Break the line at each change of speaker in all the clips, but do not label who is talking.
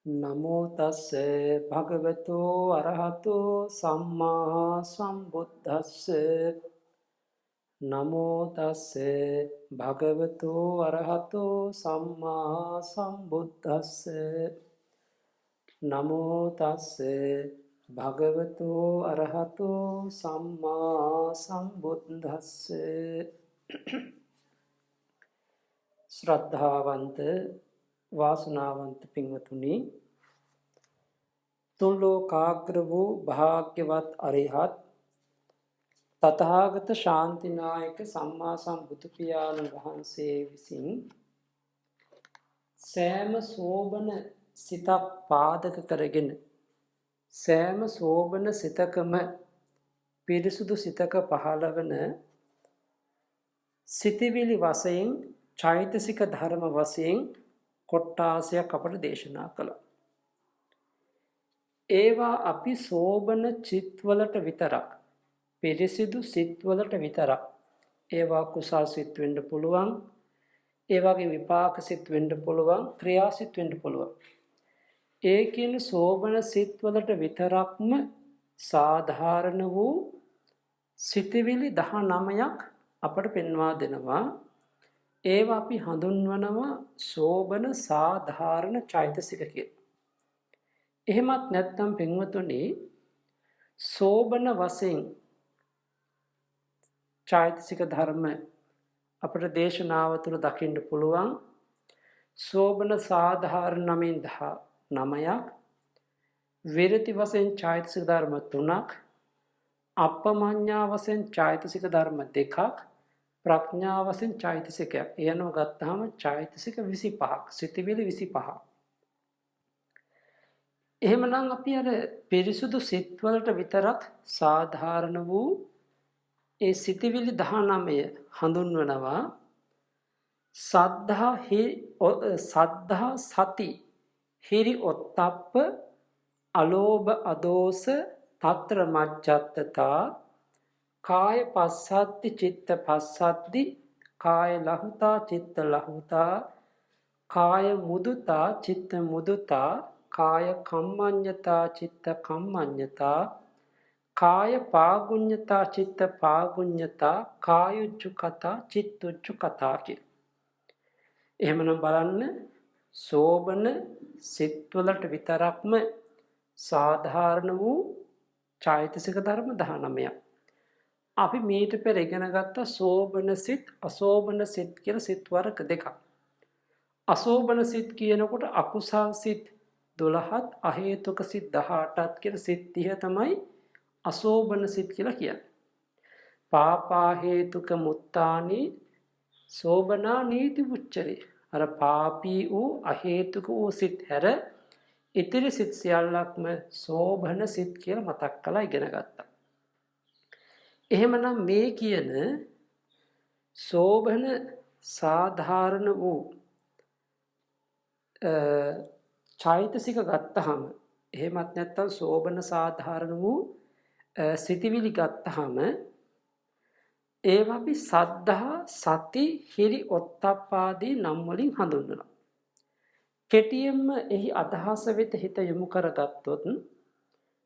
නමෝ තස්ස භගවතු අරහතු සම්මා සම්බුද්දස්ස නමෝ තස්ස භගවතු අරහතු සම්මා සම්බුද්දස්ස නමෝ තස්ස භගවතු අරහතු සම්මා සම්බුද්දස්ස ශ්‍රද්ධාවන්ත වාසනාවන්ත පින්වතුනි, තුන් ලෝකාග්‍ර වූ භාග්‍යවත් අරිහත් තථාගත ශාන්තිනායක සම්මා සම්බුදු පියාණන් වහන්සේ විසින් සෑම සෝබන සිතක් පාදක කරගෙන සෑම සෝබන සිතකම පිරිසුදු සිතක පහළවන සිතිවිලි වශයෙන් චෛතසික ධර්ම වශයෙන් කොට්ටාසයක් අපට දේශනා කළා. ඒවා අපි සෝබන චිත්වලට විතරක්, පිරිසිදු සිත්වලට විතරක්, ඒවා කුසල් සිත් වෙන්න පුළුවන්, ඒ වගේ විපාක සිත් වෙන්න පුළුවන්, ක්‍රියා සිත් වෙන්න පුළුවන්. ඒ කියන සෝබන සිත්වලට විතරක්ම සාධාරණ වූ සිතවිලි 19ක් අපට පෙන්වා දෙනවා. ඒවා අපි හඳුන්වනවා සෝබන සාධාරණ චෛතසික කියලා. එහෙමත් නැත්නම් පින්වතුනි, සෝබන වශයෙන් චෛතසික ධර්ම අපට දේශනාව තුළ දකින්න පුළුවන්. සෝබන සාධාරණ 9ක්, විරති වශයෙන් චෛතසික ධර්ම 3ක්, අප්පමඤ්ඤා වශයෙන් චෛතසික ධර්ම 2ක්, ප්‍රඥා වශයෙන් චෛතසිකයක්. එයනෝ ගත්තාම චෛතසික 25ක්, සිතවිලි 25ක්. එහෙමනම් අපි අර පිරිසුදු සිත්වලට විතරක් සාධාරණ වූ ඒ සිතවිලි 19 හඳුන්වනවා සද්ධා සති හිරි ඔත්තප්ප අලෝභ අදෝස తත්‍ර මජ්ජත්තතා කාය පස්සද්දි චිත්ත පස්සද්දි කාය ලහුතා චිත්ත ලහුතා කාය මුදුතා චිත්ත මුදුතා කාය කම්මඤ්ඤතා චිත්ත කම්මඤ්ඤතා කාය පාගුඤ්ඤතා චිත්ත පාගුඤ්ඤතා කායුච්චුකතා චිත්තුච්චුකතා කියලා. එහෙමනම් බලන්න, සෝබන සිත්වලට විතරක්ම සාධාරණ වූ චෛතසික ධර්ම 19ක්. අපි මීට පෙර ඉගෙන ගත්ත සෝබන සිත්, අසෝබන සිත් කියලා සිත් වර්ග දෙකක්. අසෝබන සිත් කියනකොට අකුසල් සිත් 12ත් අහේතුක සිත් 18ත් කියලා සිත් 30 තමයි අසෝබන සිත් කියලා කියන්නේ. පාපා හේතුක මුත්තානි සෝබනා නීති උච්චරේ. අර පාපී වූ අහේතුක වූ සිත් හැර ඉතිරි සිත් සියල්ලක්ම සෝබන සිත් කියලා මතක් කළා, ඉගෙන ගත්තා. එහෙමනම් මේ කියන සෝබන සාධාරණ වූ චෛතසික ගත්තහම, එහෙමත් නැත්නම් සෝබන සාධාරණ වූ සිතිවිලි ගත්තහම ඒවා අපි සද්ධා සති හිරි ඔත්තප්පාදී නම් වලින් හඳුන්වනවා. කෙටියෙන්ම එහි අදහස වෙත හිත යොමු කරගත්තොත්,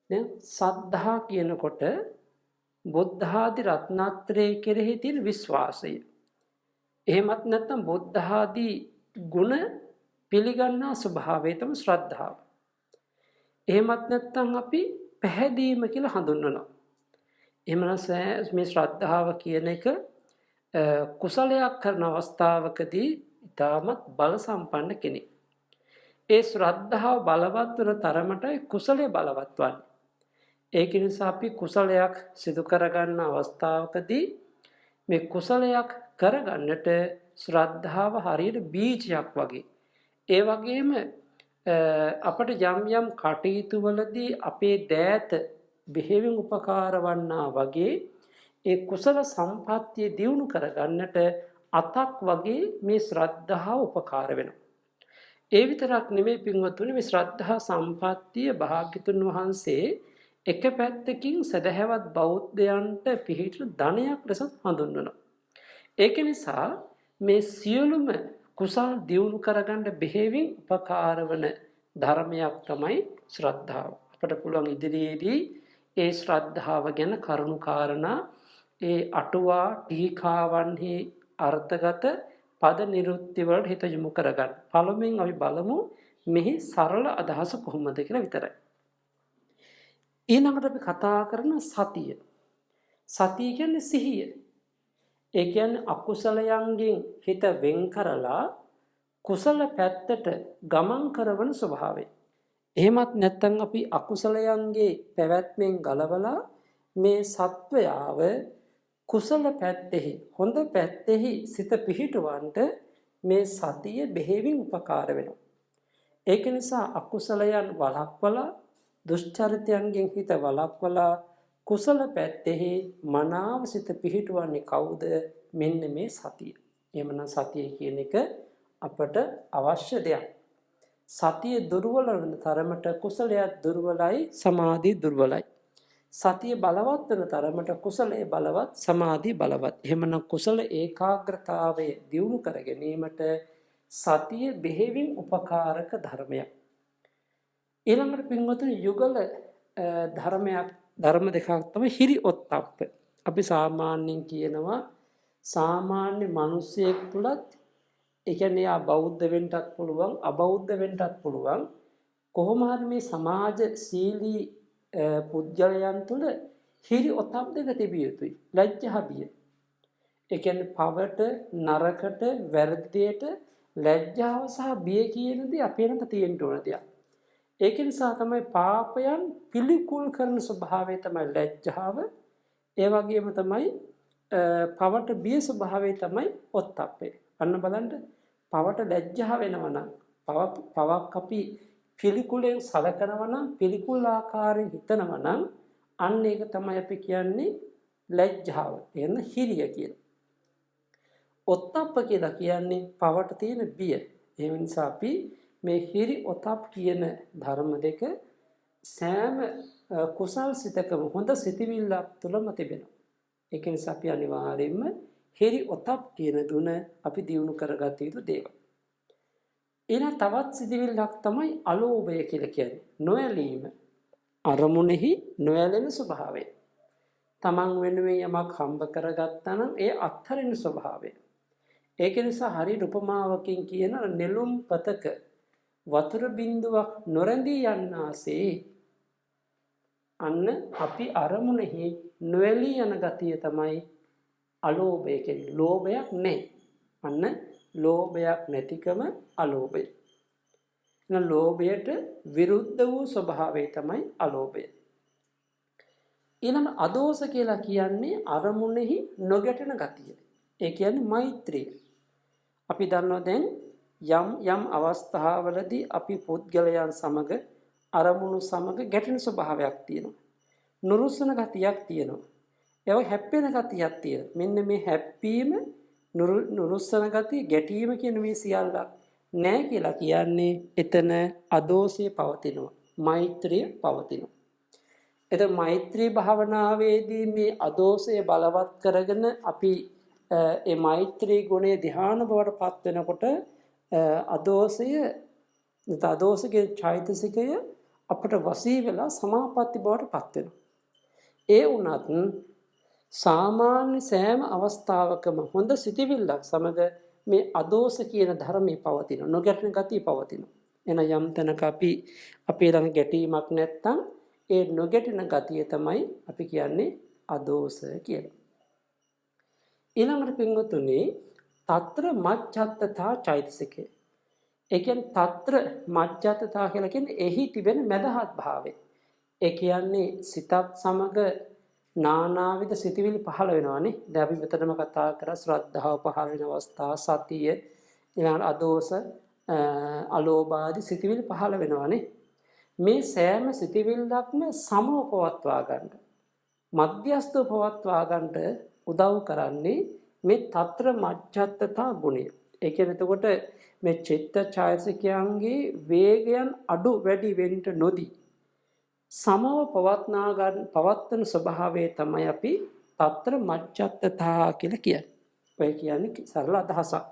දැන් සද්ධා කියනකොට බුද්ධ ආදී රත්නත්‍රයේ කෙරෙහි තියෙන විශ්වාසය. එහෙමත් නැත්නම් බුද්ධ ආදී ගුණ පිළිගන්නා ස්වභාවය තමයි ශ්‍රද්ධාව. එහෙමත් නැත්නම් අපි පැහැදීම කියලා හඳුන්වනවා. එහෙමනම් මේ ශ්‍රද්ධාව කියන එක කුසලයක් කරන අවස්ථාවකදී ඉතාමත් බල සම්පන්න කෙනෙක්. ඒ ශ්‍රද්ධාව බලවත් වන තරමටයි කුසලයේ බලවත් වන්නේ. ඒක නිසා අපි කුසලයක් සිදු කරගන්න අවස්ථාවකදී මේ කුසලයක් කරගන්නට ශ්‍රද්ධාව හරියට බීජයක් වගේ. ඒ වගේම අපට යම් යම් කටයුතු වලදී අපේ දෑත බෙහෙවින් උපකාර වන්නා වගේ ඒ කුසල සම්පත්තිය දියුණු කරගන්නට අතක් වගේ මේ ශ්‍රද්ධාව උපකාර වෙනවා. ඒ විතරක් නෙමෙයි පින්වත්නි, මේ ශ්‍රද්ධා සම්පත්තිය භාග්‍යතුන් වහන්සේ එක පැත්තකින් සදහැවත් බෞද්ධයන්ට පිහිටන ධනයක් ලෙස හඳුන්වනවා. ඒක නිසා මේ සියලුම කුසල් දියුණු කරගන්න බෙහෙවින් උපකාර වන ධර්මයක් තමයි ශ්‍රද්ධාව. අපට පුළුවන් ඉදිරියේදී ඒ ශ්‍රද්ධාව ගැන කරුණු කාරණා ඒ අටුවා ටීකාවන්හි අර්ථගත පද නිරුක්ති වලට හිත යොමු කරගන්න. පළමුවෙන් අපි බලමු මෙහි සරල අදහස කොහොමද කියලා විතරයි. ඊළඟට අපි කතා කරන සතිය. සතිය කියන්නේ සිහිය. ඒ කියන්නේ අකුසලයන්ගෙන් හිත වෙන් කරලා කුසල පැත්තට ගමන් කරවන ස්වභාවය. එහෙමත් නැත්නම් අපි අකුසලයන්ගේ පැවැත්මෙන් ගලවලා මේ සත්වයාව කුසල පැත්තෙහි හොඳ පැත්තෙහි සිත පිහිටවන්නට මේ සතිය බෙහෙවින් උපකාර වෙනවා. ඒක නිසා අකුසලයන් වළක්වලා දුෂ්චරිතයන්ගෙන් හිත වළක්වලා කුසල පැත්තෙහි මනාව සිත පිහිටවන්නේ කවුද? මෙන්න මේ සතිය. එහෙමනම් සතිය කියන එක අපට අවශ්‍ය දෙයක්. සතිය දුර්වල වෙන තරමට කුසලයක් දුර්වලයි, සමාධිය දුර්වලයි. සතිය බලවත් වෙන තරමට කුසලයේ බලවත්, සමාධිය බලවත්. එහෙමනම් කුසල ඒකාග්‍රතාවය දියුණු කර ගැනීමට සතිය බෙහෙවින් උපකාරක ධර්මයක්. ඊළඟට පින්වතුනි යුගල ධර්ම දෙකක් තමයි හිරි ඔත්තප්ප. අපි සාමාන්‍යයෙන් කියනවා සාමාන්‍ය මිනිසෙක් තුලත් ඒ කියන්නේ ආ බෞද්ධ වෙන්නත් පුළුවන් අබෞද්ධ වෙන්නත් පුළුවන් කොහොම හරි මේ සමාජශීලී පුද්ගලයන් තුල හිරි ඔත්තප් දෙක තිබිය යුතුයි. ලැජ්ජා බිය. ඒ කියන්නේ පවට නරකට වැරදියට ලැජ්ජාව සහ බිය කියන දේ අපේ ළඟ තියෙන්න ඕන දෙයක්. ඒක නිසා තමයි පාපයන් පිළිකුල් කරන ස්වභාවය තමයි ලැජ්ජාව. ඒ වගේම තමයි පවට බිය ස්වභාවය තමයි ඔත්තප්පේ. අන්න බලන්න පවට ලැජ්ජා වෙනවා නම් පවක් අපි පිළිකුලෙන් සලකනවා නම් පිළිකුල් ආකාරයෙන් හිතනවා නම් අන්න ඒක තමයි අපි කියන්නේ ලැජ්ජාව. එන්න හිරිය කියලා. ඔත්තප්ප කියලා කියන්නේ පවට තියෙන බිය. ඒ නිසා අපි මේ හිරි ඔතප් කියන ධර්ම දෙක සෑම කුසල් සිතකම හොඳ සිතිවිල්ලක් තුළම තිබෙනවා. ඒක නිසා අපි අනිවාර්යයෙන්ම හිරි ඔතප් කියන දුන අපි දියුණු කරගත යුතු දේවල්. ඊළඟ තවත් සිතිවිල්ලක් තමයි අලෝභය කියලා කියන්නේ. නොඇලීම. අරමුණෙහි නොඇලෙන ස්වභාවය. තමන් වෙනුවෙන් යමක් හම්බ කරගත්තා නම් ඒ අත්හරින ස්වභාවය. ඒක නිසා හරි උපමාවකින් කියන නෙළුම් පතක වතුර බින්දුවක් නොරැඳී යන්නාසේ අන්න අපි අරමුණෙහි නොඇලී යන ගතිය තමයි අලෝභය කියන්නේ. ලෝභයක් නැහැ. අන්න ලෝභයක් නැතිකම අලෝභය. එහෙනම් ලෝභයට විරුද්ධ වූ ස්වභාවය තමයි අලෝභය. ඊළඟ අදෝස කියලා කියන්නේ අරමුණෙහි නොගැටෙන ගතිය. ඒ කියන්නේ මෛත්‍රිය. අපි දන්නවා දැන් යම් අවස්ථාවලදී අපි පුද්ගලයන් සමග අරමුණු සමග ගැටෙන ස්වභාවයක් තියෙනවා. නුරුස්සන ගතියක් තියෙනවා. ඒව හැප්පෙන ගතියක් තියෙනවා. මෙන්න මේ හැප්පීම නුරුස්සන ගතිය ගැටීම කියන මේ සියල්ල නැහැ කියලා කියන්නේ එතන අදෝෂය පවතිනවා. මෛත්‍රිය පවතිනවා. එතන මෛත්‍රී භාවනාවේදී මේ අදෝෂය බලවත් කරගෙන අපි ඒ මෛත්‍රී ගුණය ධ්‍යාන බවට පත් වෙනකොට අදෝෂයේ චෛතසිකය අපට වසී වෙලා සමාපatti බවට පත් වෙනවා. ඒ වුණත් සාමාන්‍ය සෑම අවස්ථාවකම හොඳ සිතිවිල්ලක් සමග මේ අදෝෂ කියන ධර්මයේ පවතින නොගැටෙන ගතිය පවතින. එන යම් තැනක අපේ ළඟ ගැටීමක් නැත්නම් ඒ නොගැටෙන ගතිය තමයි අපි කියන්නේ අදෝෂ කියලා. ඊළඟට පින්වතුනි తත්‍ර මච්ඡත්තතා චෛතසිකය. ඒ කියන්නේ తත්‍ර මච්ඡත්තතා කියලා කියන්නේ එහි තිබෙන මදහත් භාවය. ඒ කියන්නේ සිතත් සමග නානාවිද සිතිවිලි පහළ වෙනවානේ. දැන් අපි මෙතනම කතා කරා ශ්‍රද්ධාව පහළ වෙන අවස්ථා, සතිය, ඊළඟ අදෝස, අලෝභ ආදී සිතිවිලි පහළ වෙනවානේ. මේ සෑම සිතිවිල්ලක්ම සමව පවත්වා ගන්න, මධ්‍යස්ථව පවත්වා ගන්නට උදව් කරන්නේ මේ తත්‍ර මච්ඡත්තතා ගුණය. ඒ කියන්නේ එතකොට මේ චිත්ත ඡායසිකයන්ගේ වේගයන් අඩු වැඩි වෙන්න නොදී සමව පවත්වන ස්වභාවය තමයි අපි తත්‍ර මච්ඡත්තතා කියලා කියන්නේ. ඔය කියන්නේ සරල අදහසක්.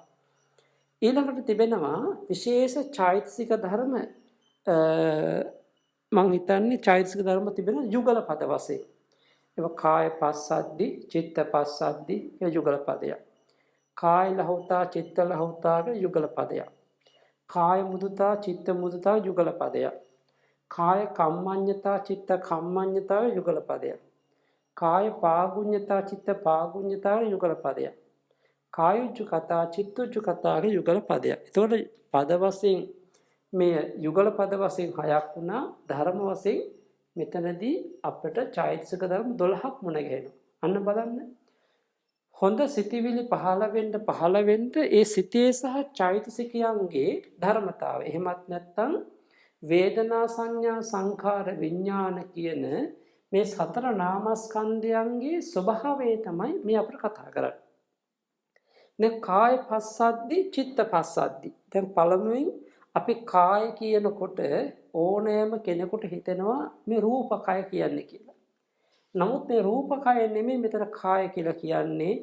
ඊළඟට තිබෙනවා විශේෂ චෛතසික ධර්ම මං හිතන්නේ චෛතසික ධර්ම තිබෙන යුගල පද වශයෙන්. ඒක කාය පස්සද්දි, චිත්ත පස්සද්දි කියලා යුගල පදයක්. කාය ලහුතා, චිත්ත ලහුතා කියලා යුගල පදයක්. කාය මුදුතා, චිත්ත මුදුතා යුගල පදයක්. කාය කම්මඤ්ඤතා, චිත්ත කම්මඤ්ඤතා යුගල පදයක්. කාය පාගුඤ්ඤතා, චිත්ත පාගුඤ්ඤතා යුගල පදයක්. කායුච්ච කතා, චිත්තුච්ච කතාගේ යුගල පදයක්. එතකොට පද වශයෙන් මේ යුගල පද වශයෙන් 6ක් වුණා. ධර්ම වශයෙන් මෙතනදී අපිට චෛතසික ධර්ම 12ක් මුණ ගැහෙනවා. අන්න බලන්න. හොඳ සිතිවිලි පහළ වෙන්න ඒ සිතේ සහ චෛතසිකයන්ගේ ධර්මතාවය. එහෙමත් නැත්නම් වේදනා සංඥා සංඛාර විඥාන කියන මේ සතර නාමස්කන්ධයන්ගේ ස්වභාවය තමයි මේ අපිට කතා කරන්නේ. දැන් කාය පස්සද්දි, චිත්ත පස්සද්දි. දැන් පළමුවෙන් අපි කාය කියනකොට ඕනෑම කෙනෙකුට හිතෙනවා මේ රූපකය කියන්නේ කියලා. නමුත් මේ රූපකය නෙමෙයි මෙතන කාය කියලා කියන්නේ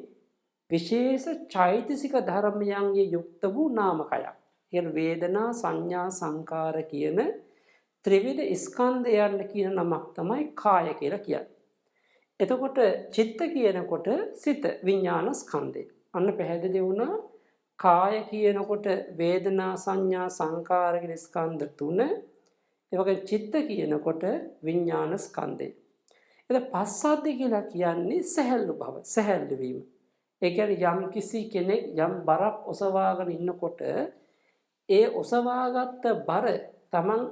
විශේෂ චෛතසික ධර්මයන්ගේ යුක්ත වූ නාමකයක්. කියන වේදනා සංඥා සංකාර කියන ත්‍රිවිධ ස්කන්ධයන් කියන නමක් තමයි කාය කියලා කියන්නේ. එතකොට චිත්ත කියනකොට සිත විඥාන ස්කන්ධය. අන්න පැහැදිලි වුණා කාය කියනකොට වේදනා සංඥා සංකාර කියන ස්කන්ධ තුන. ඒ වගේ චිත්ත කියනකොට විඥාන ස්කන්ධය. එතකොට පස්සද්ධි කියලා කියන්නේ සැහැල්ලු බව, සැහැල්ලු වීම. ඒ කියන්නේ යම් කිසි කෙනෙක් යම් බරක් ඔසවාගෙන ඉන්නකොට ඒ ඔසවාගත්ත බර තමන්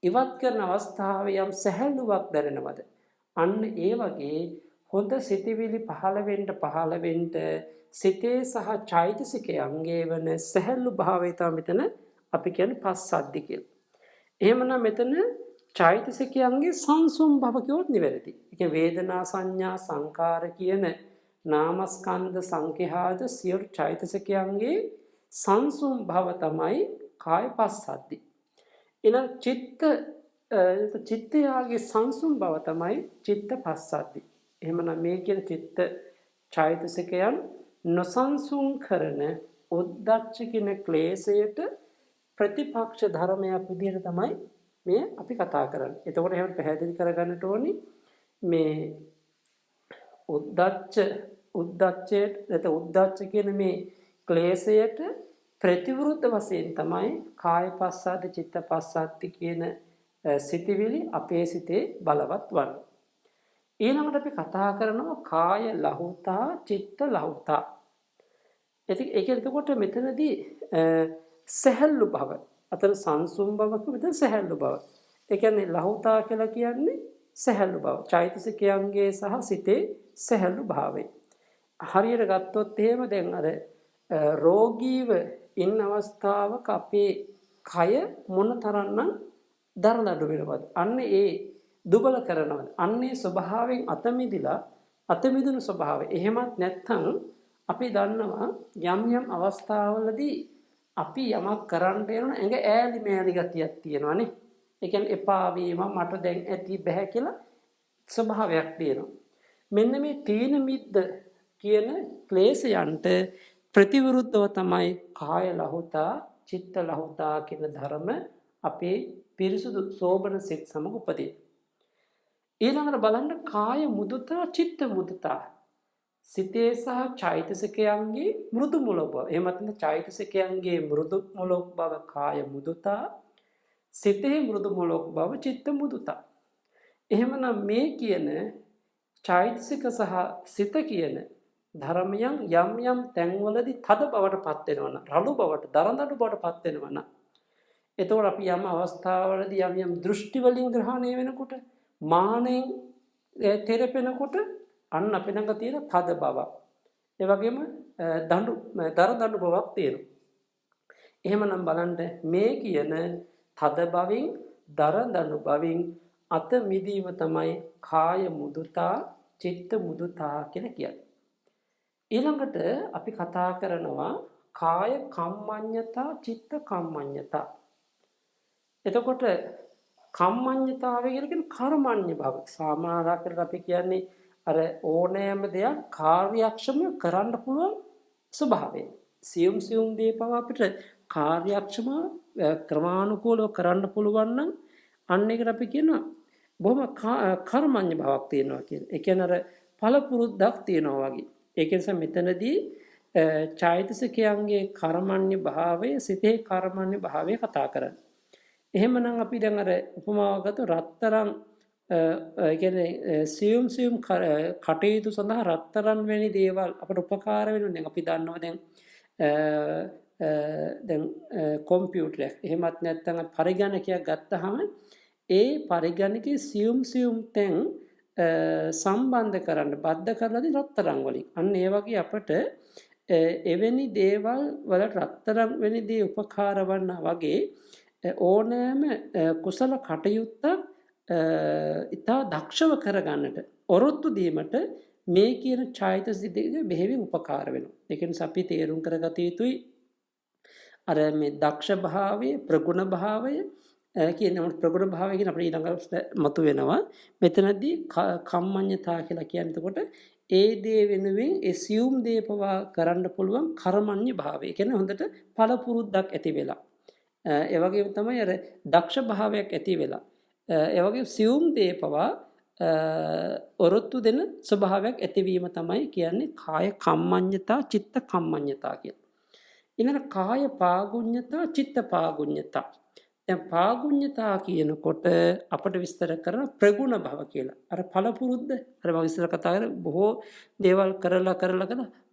ඉවත් කරන අවස්ථාවේ යම් සැහැල්ලුවක් දැනෙනවද? අන්න ඒ වගේ හොඳ සිතිවිලි පහළ වෙන්න සිතේ සහ චෛතසිකයන්ගේ වන සැහැල්ලු භාවය තමයි මෙතන අපි කියන්නේ පස්සද්ධි කියලා. එහෙමනම් මෙතන චෛතසිකයන්ගේ සංසුම් භව කියොත් නිවැරදි. ඒ වේදනා සංඥා සංකාර කියන නාමස්කන්ධ සංඛ්‍යාත සියලු චෛතසිකයන්ගේ සංසුම් භව තමයි කාය පස්සද්ධි. එනම් චිත්තයාගේ සංසුම් භව තමයි චිත්ත පස්සද්ධි. එහෙමනම් මේ කියන චිත්ත චෛතසිකයන් නොසන්සුන් කරන උද්දච්ච කියන ක්ලේශයට ප්‍රතිපක්ෂ ධර්මයක් විදිහට තමයි මේ අපි කතා කරන්නේ. එතකොට එහෙම පැහැදිලි කරගන්නට ඕනි මේ උද්දච්ච කියන මේ ක්ලේශයට ප්‍රතිවිරුද්ධ වශයෙන් තමයි කාය පස්සද්ධි චිත්ත පස්සද්ධි කියන සිතිවිලි අපේ සිතේ බලවත් වන්නේ. ඊළඟට අපි කතා කරනවා කාය ලහුතා චිත්ත ලහුතා. ඒක එතකොට මෙතනදී සැහැල්ලු බව. අතන සංසුම් බවක මෙතන සැහැල්ලු බව. ඒ කියන්නේ ලහුතා කියලා කියන්නේ සැහැල්ලු බව. චෛතසිකයන්ගේ සහ සිතේ සැහැල්ලු භාවය. හරියට ගත්තොත් එහෙම දැන් අර රෝගීව ඉන්න අවස්ථාවක අපේ කය මොන තරම්නම් දරදඬු වෙනවද? අන්න ඒ දුබල කරනවද? අන්නේ ස්වභාවයෙන් අතමිදුණු ස්වභාවය. එහෙමත් නැත්නම් අපි දන්නවා යම් අවස්ථාවලදී අපි යමක් කරන්න යන ඇඟ ඈලි මෑලි ගතියක් තියෙනවානේ. ඒ කියන්නේ එපා වීම මට දැන් ඇති බෑ කියලා ස්වභාවයක් තියෙනවා. මෙන්න මේ තීන මිද්ද කියන ක්ලේශයන්ට ප්‍රතිවිරුද්ධව තමයි කාය ලහුතා චිත්ත ලහුතා කියන ධර්ම අපේ පිරිසුදු සෝබන සිත් සමග උපදී. ඊළඟට බලන්න කාය මුදුතා චිත්ත මුදුතා. සිතේ සහ චෛතසිකයන්ගේ මෘදු මුලක බව. එහෙමත් නැත්නම් චෛතසිකයන්ගේ මෘදු මුලක බව කාය මුදුතා. සිතේ මෘදු මුලක බව චිත්ත මුදුතා. එහෙමනම් මේ කියන චෛතසික සහ සිත කියන ධර්මයන් යම් තැන්වලදී තද බවට පත් වෙනවනම් රළු බවට දරදඬු බවට පත් වෙනවනම් එතකොට අපි යම් අවස්ථාවලදී යම් දෘෂ්ටි වලින් ග්‍රහණය වෙනකොට මානෙන් තෙරපෙනකොට අන්න අපේ ළඟ තියෙන තද බවක් ඒ වගේම දරදඬු බවක් තියෙනවා. එහෙමනම් බලන්න මේ කියන තද බවින් දරදඬු බවින් අත මිදීම තමයි කාය මුදුතා චිත්ත මුදුතා කියලා කියන්නේ. ඊළඟට අපි කතා කරනවා කාය කම්මඤ්ඤතා චිත්ත කම්මඤ්ඤතා. එතකොට කම්මඤ්ඤතාවය කියන්නේ කර්මඤ්ඤ භව. සාමාන්‍යයෙන් අපි කියන්නේ අර ඕනෑම දෙයක් කාර්යක්ෂම කරන්න පුළුවන් ස්වභාවය. සියුම් දේ පව අපිට කාර්යක්ෂම ක්‍රමානුකූලව කරන්න පුළුවන් නම් අන්න ඒකට අපි කියනවා බොහොම කර්මඤ්ඤ භාවයක් තියෙනවා කියලා. ඒ කියන්නේ අර පළපුරුද්දක් තියෙනවා වගේ. ඒක නිසා මෙතනදී චෛතසිකයන්ගේ කර්මඤ්ඤ භාවය සිතේ කර්මඤ්ඤ භාවය කතා කරන්නේ. එහෙමනම් අපි දැන් අර උපමාවක් ගත්ත රත්තරන් ඒ කියන්නේ සියුම් කටයුතු සඳහා රත්තරන් වැනි දේවල් අපට උපකාර වෙනවා. දැන් අපි දන්නවා දැන් කොම්පියුටරයක් එහෙමත් නැත්නම් පරිගණකයක් ගත්තාම ඒ පරිගණකයේ සියුම් තැන් සම්බන්ධ කරන්න බද්ධ කරලා දී රත්තරන් වලින්. අන්න ඒ වගේ අපට එවැනි දේවල් වල රත්තරන් වැනි දේ උපකාර වන්නා වගේ ඕනෑම කුසල කටයුත්තක් ඉතා දක්ෂව කරගන්නට ඔරොත්තු දීමට මේ කියන චෛතසික බෙහෙවින් උපකාර වෙනවා. ඒක නිසා අපි තේරුම් කරගත යුතුයි අර මේ දක්ෂ භාවය ප්‍රගුණ භාවය කියන ප්‍රගුණ භාවය කියන අපේ ඊළඟට මතු වෙනවා. මෙතනදී කම්මඤ්ඤතා කියලා කියන්නේ එතකොට ඒ දේ වෙනුවෙන් ඒ සියුම් දේ පවා කරන්න පුළුවන් කර්මඤ්ඤ භාවය. කියන්නේ හොඳට පළපුරුද්දක් ඇති වෙලා. ඒ වගේම තමයි අර දක්ෂ භාවයක් ඇති වෙලා. ඒ වගේ සියුම් දේ පවා ඔරොත්තු දෙන ස්වභාවයක් ඇතිවීම තමයි කියන්නේ කාය කම්මඤ්ඤතා චිත්ත කම්මඤ්ඤතා කියලා. ඊළඟ කාය පාගුඤ්ඤතා චිත්ත පාගුඤ්ඤතා. දැන් පාගුඤ්ඤතා කියනකොට අපිට විස්තර කරන ප්‍රගුණ භව කියලා. අර පළපුරුද්ද අර මම විස්තර කතා කරේ බොහෝ දේවල් කරලා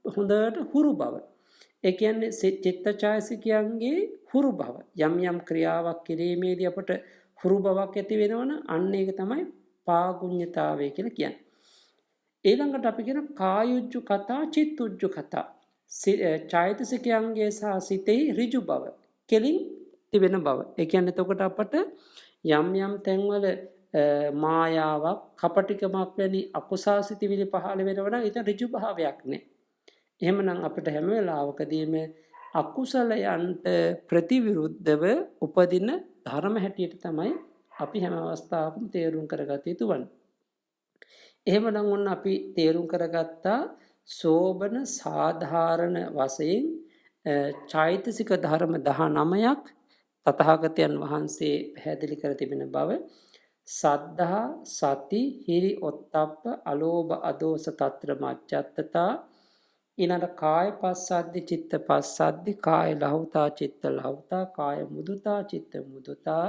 හොඳට හුරු බව. ඒ කියන්නේ චිත්තචෛතසිකයන්ගේ හුරු බව. යම් ක්‍රියාවක් කිරීමේදී අපට හුරු බවක් ඇති වෙනවනම් අන්න ඒක තමයි පාගුඤ්ඤතාවය කියලා කියන්නේ. ඊළඟට අපි කියන කායුජ්ජු කතා චිත්තුජ්ජු කතා. චෛතසිකයන්ගේ සහ සිතේ ඍජු බව කෙලින් තිබෙන බව. ඒ කියන්නේ එතකොට අපට යම් තැන්වල මායාවක් කපටිකමක් වැනි අකුසල් සිතිවිලි පහළ වෙනවා නම් ඒක ඍජු භාවයක් නේ. එහෙමනම් අපිට හැම වෙලාවකදීම අකුසලයන්ට ප්‍රතිවිරුද්ධව උපදින ධර්ම හැටියට තමයි අපි හැම අවස්ථාවකම තේරුම් කරගත යුතු වන්නේ. එහෙමනම් ඔන්න අපි තේරුම් කරගත්තා සෝබන සාධාරණ වශයෙන් චෛතසික ධර්ම 19ක් තථාගතයන් වහන්සේ පැහැදිලි කර තිබෙන බව. සද්ධා සති හිරි ඔත්තප්ප අලෝභ අදෝස తත්‍ර මච්ඡත්තතා ඊළඟ කාය පස්සද්දි චිත්ත පස්සද්දි කාය ලහුතා චිත්ත ලහුතා කාය මුදුතා චිත්ත මුදුතා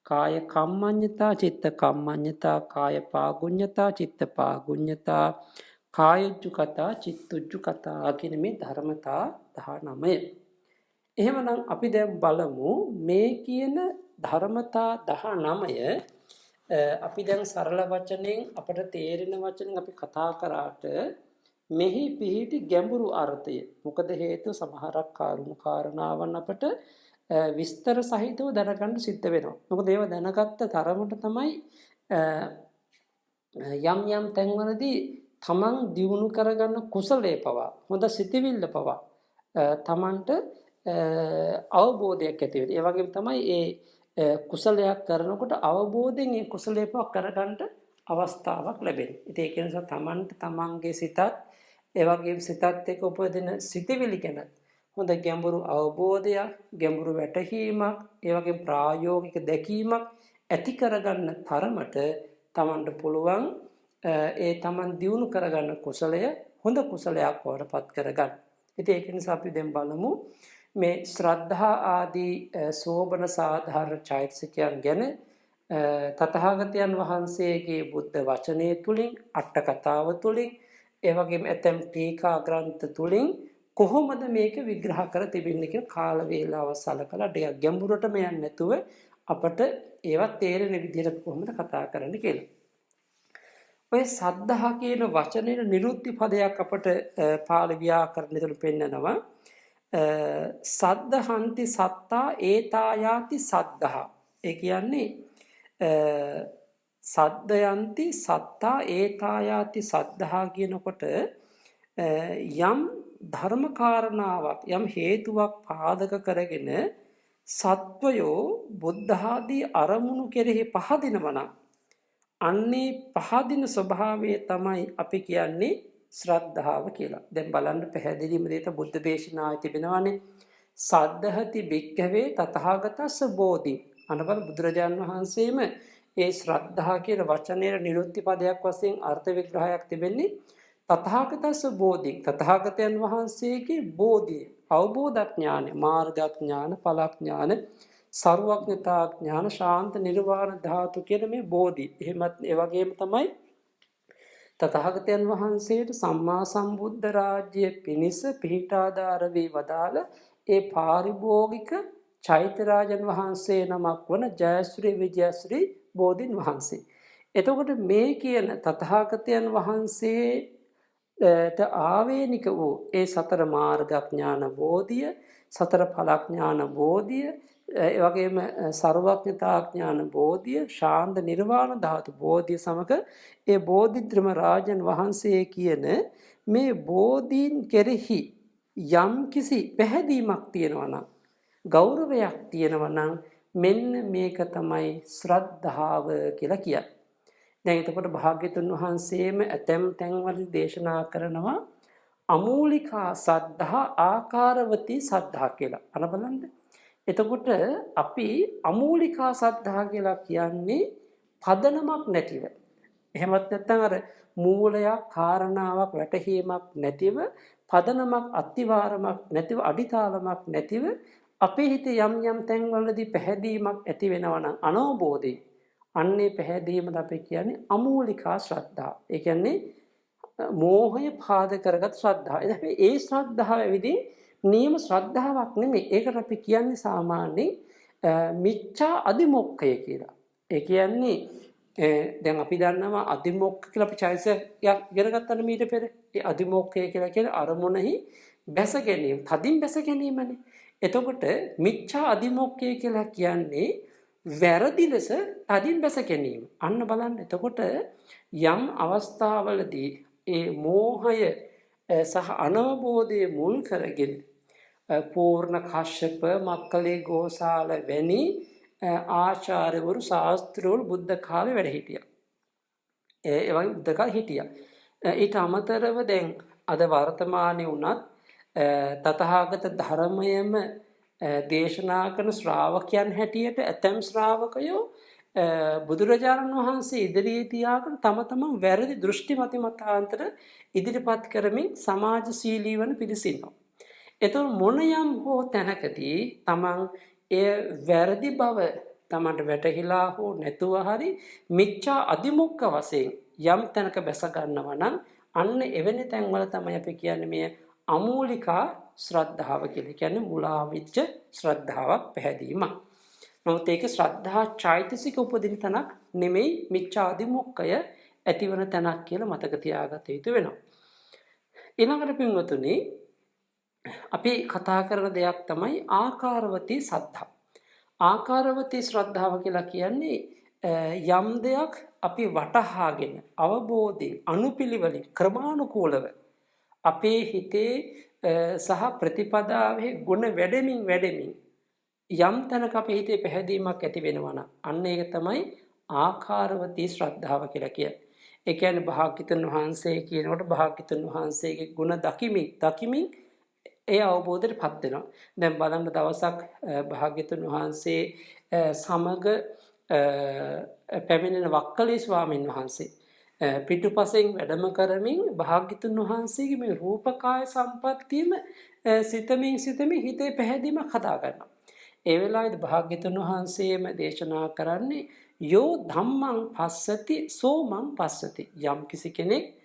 කාය කම්මඤ්ඤතා චිත්ත කම්මඤ්ඤතා කාය පාගුඤ්ඤතා චිත්ත පාගුඤ්ඤතා කායුජ්ජු කතා චිත්තුජ්ජු කතා කියන මේ ධර්මතා 19. එහෙමනම් අපි දැන් බලමු මේ කියන ධර්මතා 19 අපි දැන් සරල වචනෙන් අපට තේරෙන වචනෙන් අපි කතා කරාට මෙහි පිහිටි ගැඹුරු අර්ථය. මොකද හේතු සමහරක් කරුණු කාරණාවන් අපට විස්තර සහිතව දැනගන්න සිද්ධ වෙනවා. මොකද ඒව දැනගත්ත තරමට තමයි යම් තැන්වලදී තමන් දියුණු කරගන්න කුසලයේ පවා හොඳ සිතිවිල්ල පවා තමන්ට අවබෝධයක් ඇති වෙනවා. ඒ වගේම තමයි ඒ කුසලයක් කරනකොට අවබෝධයෙන් ඒ කුසලයේ පවා කරගන්න අවස්ථාවක් ලැබෙනවා. ඉතින් ඒක නිසා තමන්ට තමන්ගේ සිතත් ඒ වගේම සිතත් එක්ක උපදින සිතිවිලි ගැන හොඳ ගැඹුරු අවබෝධයක්, ගැඹුරු වැටහීමක්, ඒ වගේම ප්‍රායෝගික දැකීමක් ඇති කරගන්න තරමට තමන්ට පුළුවන් ඒ තමන් දියුණු කරගන්න කුසලය හොඳ කුසලයක් බවට පත් කරගන්න. ඉතින් ඒක නිසා අපි දැන් බලමු මේ ශ්‍රද්ධා ආදී සෝබන සාධාරණ චෛතසිකයන් ගැන තථාගතයන් වහන්සේගේ බුද්ධ වචනය තුලින් අට කතාව තුලින් ඒ වගේම ඇතම් ටීකා ග්‍රන්ථ තුලින් කොහොමද මේක විග්‍රහ කර තිබෙන්නේ කියලා කාල වේලාව සලකලා ටිකක් ගැඹුරටම යන්නේ නැතුව අපට ඒවත් තේරෙන විදිහට කොහොමද කතා කරන්න කියලා. ඔය සද්ධා කියන වචනේ නිරුක්ති පදයක් අපට පාලි ව්‍යාකරණය තුළ පෙන්නනවා. සද්ධහන්ති සත්තා ඒතායාති සද්ධා. ඒ කියන්නේ සද්දයන්ති සත්තා ඒතායාති සද්ධා කියනකොට යම් ධර්ම කාරණාවක් යම් හේතුවක් පාදක කරගෙන සත්වයෝ බුද්ධ ආදී අරමුණු කෙරෙහි පහදිනවා නම් අන්නේ පහදින ස්වභාවය තමයි අපි කියන්නේ ශ්‍රද්ධාව කියලා. දැන් බලන්න පැහැදිලිම දෙයට බුද්ධ දේශනාවේ තිබෙනවානේ සද්ධහති භික්ඛවේ තථාගතස්ස බෝධි. අනබල බුදුරජාන් වහන්සේම ඒ ශ්‍රද්ධා කියන වචනයේ නිරුක්ති පදයක් වශයෙන් අර්ථ විග්‍රහයක් තිබෙන්නේ තථාගතස්ස බෝධි. තථාගතයන් වහන්සේගේ බෝධිය, අවබෝධඥාන, මාර්ගඥාන, ඵලඥාන, සර්වඥතා ඥාන, ශාන්ත නිර්වාණ ධාතු කියන මේ බෝධි. එහෙමත් ඒ වගේම තමයි තථාගතයන් වහන්සේට සම්මා සම්බුද්ධ රාජ්‍ය පිණිස පිහිටාදාර වී වදාළ ඒ පාරිභෝගික චෛත්‍යරාජන් වහන්සේ නමක් වන ජයශ්‍රී විජයශ්‍රී බෝධින් වහන්සේ. එතකොට මේ කියන තථාගතයන් වහන්සේට ආවේනික වූ ඒ සතර මාර්ගඥාන බෝධිය, සතර ඵලඥාන බෝධිය, ඒ වගේම සර්වඥතා ඥාන බෝධිය, ශාන්ත නිර්වාණ ධාතු බෝධිය සමග ඒ බෝධිද්‍රම රාජන් වහන්සේ කියන මේ බෝධීන් කෙරෙහි යම් කිසි පැහැදීමක් තියෙනවා නම්, ගෞරවයක් තියෙනවා නම් මෙන්න මේක තමයි ශ්‍රද්ධාව කියලා කියන්නේ. දැන් එතකොට භාග්‍යතුන් වහන්සේම ඇතැම් තැන්වලදී දේශනා කරනවා අමූලිකා සද්ධා ආකාරවතී සද්ධා කියලා. අන බලන්න. එතකොට අපි අමූලිකා සද්ධා කියලා කියන්නේ පදනමක් නැතිව. එහෙමත් නැත්නම් අර මූලයක්, කාරණාවක්, වැටහීමක් නැතිව, පදනමක්, අත්තිවාරමක් නැතිව, අඩිතාලමක් නැතිව අපේ හිතේ යම් යම් තැන්වලදී පැහැදීමක් ඇති වෙනවා නම් අනෝබෝධේ. අන්නේ පැහැදීමද අපි කියන්නේ අමූලිකා ශ්‍රද්ධා. ඒ කියන්නේ මෝහය පාද කරගත් ශ්‍රද්ධාව. ඒ ශ්‍රද්ධාව ඇවිදින් නියම ශ්‍රද්ධාවක් නෙමෙයි. ඒකට අපි කියන්නේ සාමාන්‍යයෙන් මිච්ඡා අදිමොක්ඛය කියලා. ඒ කියන්නේ දැන් අපි දන්නවා අදිමොක්ඛ කියලා අපි චෛතසිකයක් ඉගෙන ගත්තානේ මීට පෙර. ඒ අදිමොක්ඛය කියලා කියන්නේ අරමුණෙහි බැස ගැනීම, තදින් බැස ගැනීමනේ. එතකොට මිච්ඡා අදිමොක්ඛය කියලා කියන්නේ වැරදි ලෙස තදින් බැස ගැනීම. අන්න බලන්න. එතකොට යම් අවස්ථාවලදී ඒ මෝහය සහ අනවබෝධයේ මුල් කරගෙන පූර්ණ කාශ්‍යප, මක්කලේ ගෝසාල වැනි ආචාර්යවරු, ශාස්ත්‍රවරු බුද්ධ කාලේ වැඩ හිටියා. ඒ වගේ බුද්ධ කාලේ හිටියා. ඊට අමතරව දැන් අද වර්තමානයේ උනත් තථාගත ධර්මයේම දේශනා කරන ශ්‍රාවකයන් හැටියට ඇතැම් ශ්‍රාවකයෝ බුදුරජාණන් වහන්සේ ඉදිරියේ තියාගෙන තම තමන් වැරදි දෘෂ්ටි මතිමතාන්තර ඉදිරිපත් කරමින් සමාජශීලී වන පිරිස ඉන්නවා. එතකොට මොන යම් හෝ තැනකදී තමන් එය වැරදි බව තමන්ට වැටහිලා හෝ නැතුව හරි මිච්ඡා අදිමොක්ඛ වශයෙන් යම් තැනක බැස ගන්නවා නම් අන්න එවැනි තැන්වල තමයි අපි කියන්නේ මේ අමූලිකා ශ්‍රද්ධාව කියලා. කියන්නේ මුලා වෙච්ච ශ්‍රද්ධාවක්, පැහැදීමක්. නමුත් ඒක ශ්‍රද්ධා චෛතසික උපදින තැනක් නෙමෙයි, මිච්ඡා අදිමොක්ඛය ඇතිවන තැනක් කියලා මතක තියාගත යුතු වෙනවා. ඊළඟට පින්වතුනි, අපි කතා කරන දෙයක් තමයි ආකාරවතී සද්ධා. ආකාරවතී ශ්‍රද්ධාව කියලා කියන්නේ යම් දෙයක් අපි වටහාගෙන අවබෝධයෙන්, අනුපිළිවෙලින්, ක්‍රමානුකූලව අපේ හිතේ සහ ප්‍රතිපදාවේ ගුණ වැඩෙමින් යම් තැනක අපේ හිතේ පැහැදීමක් ඇති වෙනවා නම් අන්න ඒක තමයි ආකාරවතී ශ්‍රද්ධාව කියලා කියන්නේ. ඒ කියන්නේ භාග්‍යතුන් වහන්සේ කියනකොට භාග්‍යතුන් වහන්සේගේ ගුණ දකිමින් ඒ අවබෝධයටපත් වෙනවා. දැන් බලන්න දවසක් භාග්‍යතුන් වහන්සේ සමග පැමිණෙන වක්කලී ස්වාමීන් වහන්සේ පිටුපසෙන් වැඩම කරමින් භාග්‍යතුන් වහන්සේගේ මේ රූපකාය සම්පත්තියම සිතමින් හිතේ පැහැදීමක් හදා ගන්නවා. ඒ වෙලාවේදී භාග්‍යතුන් වහන්සේම දේශනා කරන්නේ යෝ ධම්මං පස්සති සෝ මං පස්සති. යම් කිසි කෙනෙක්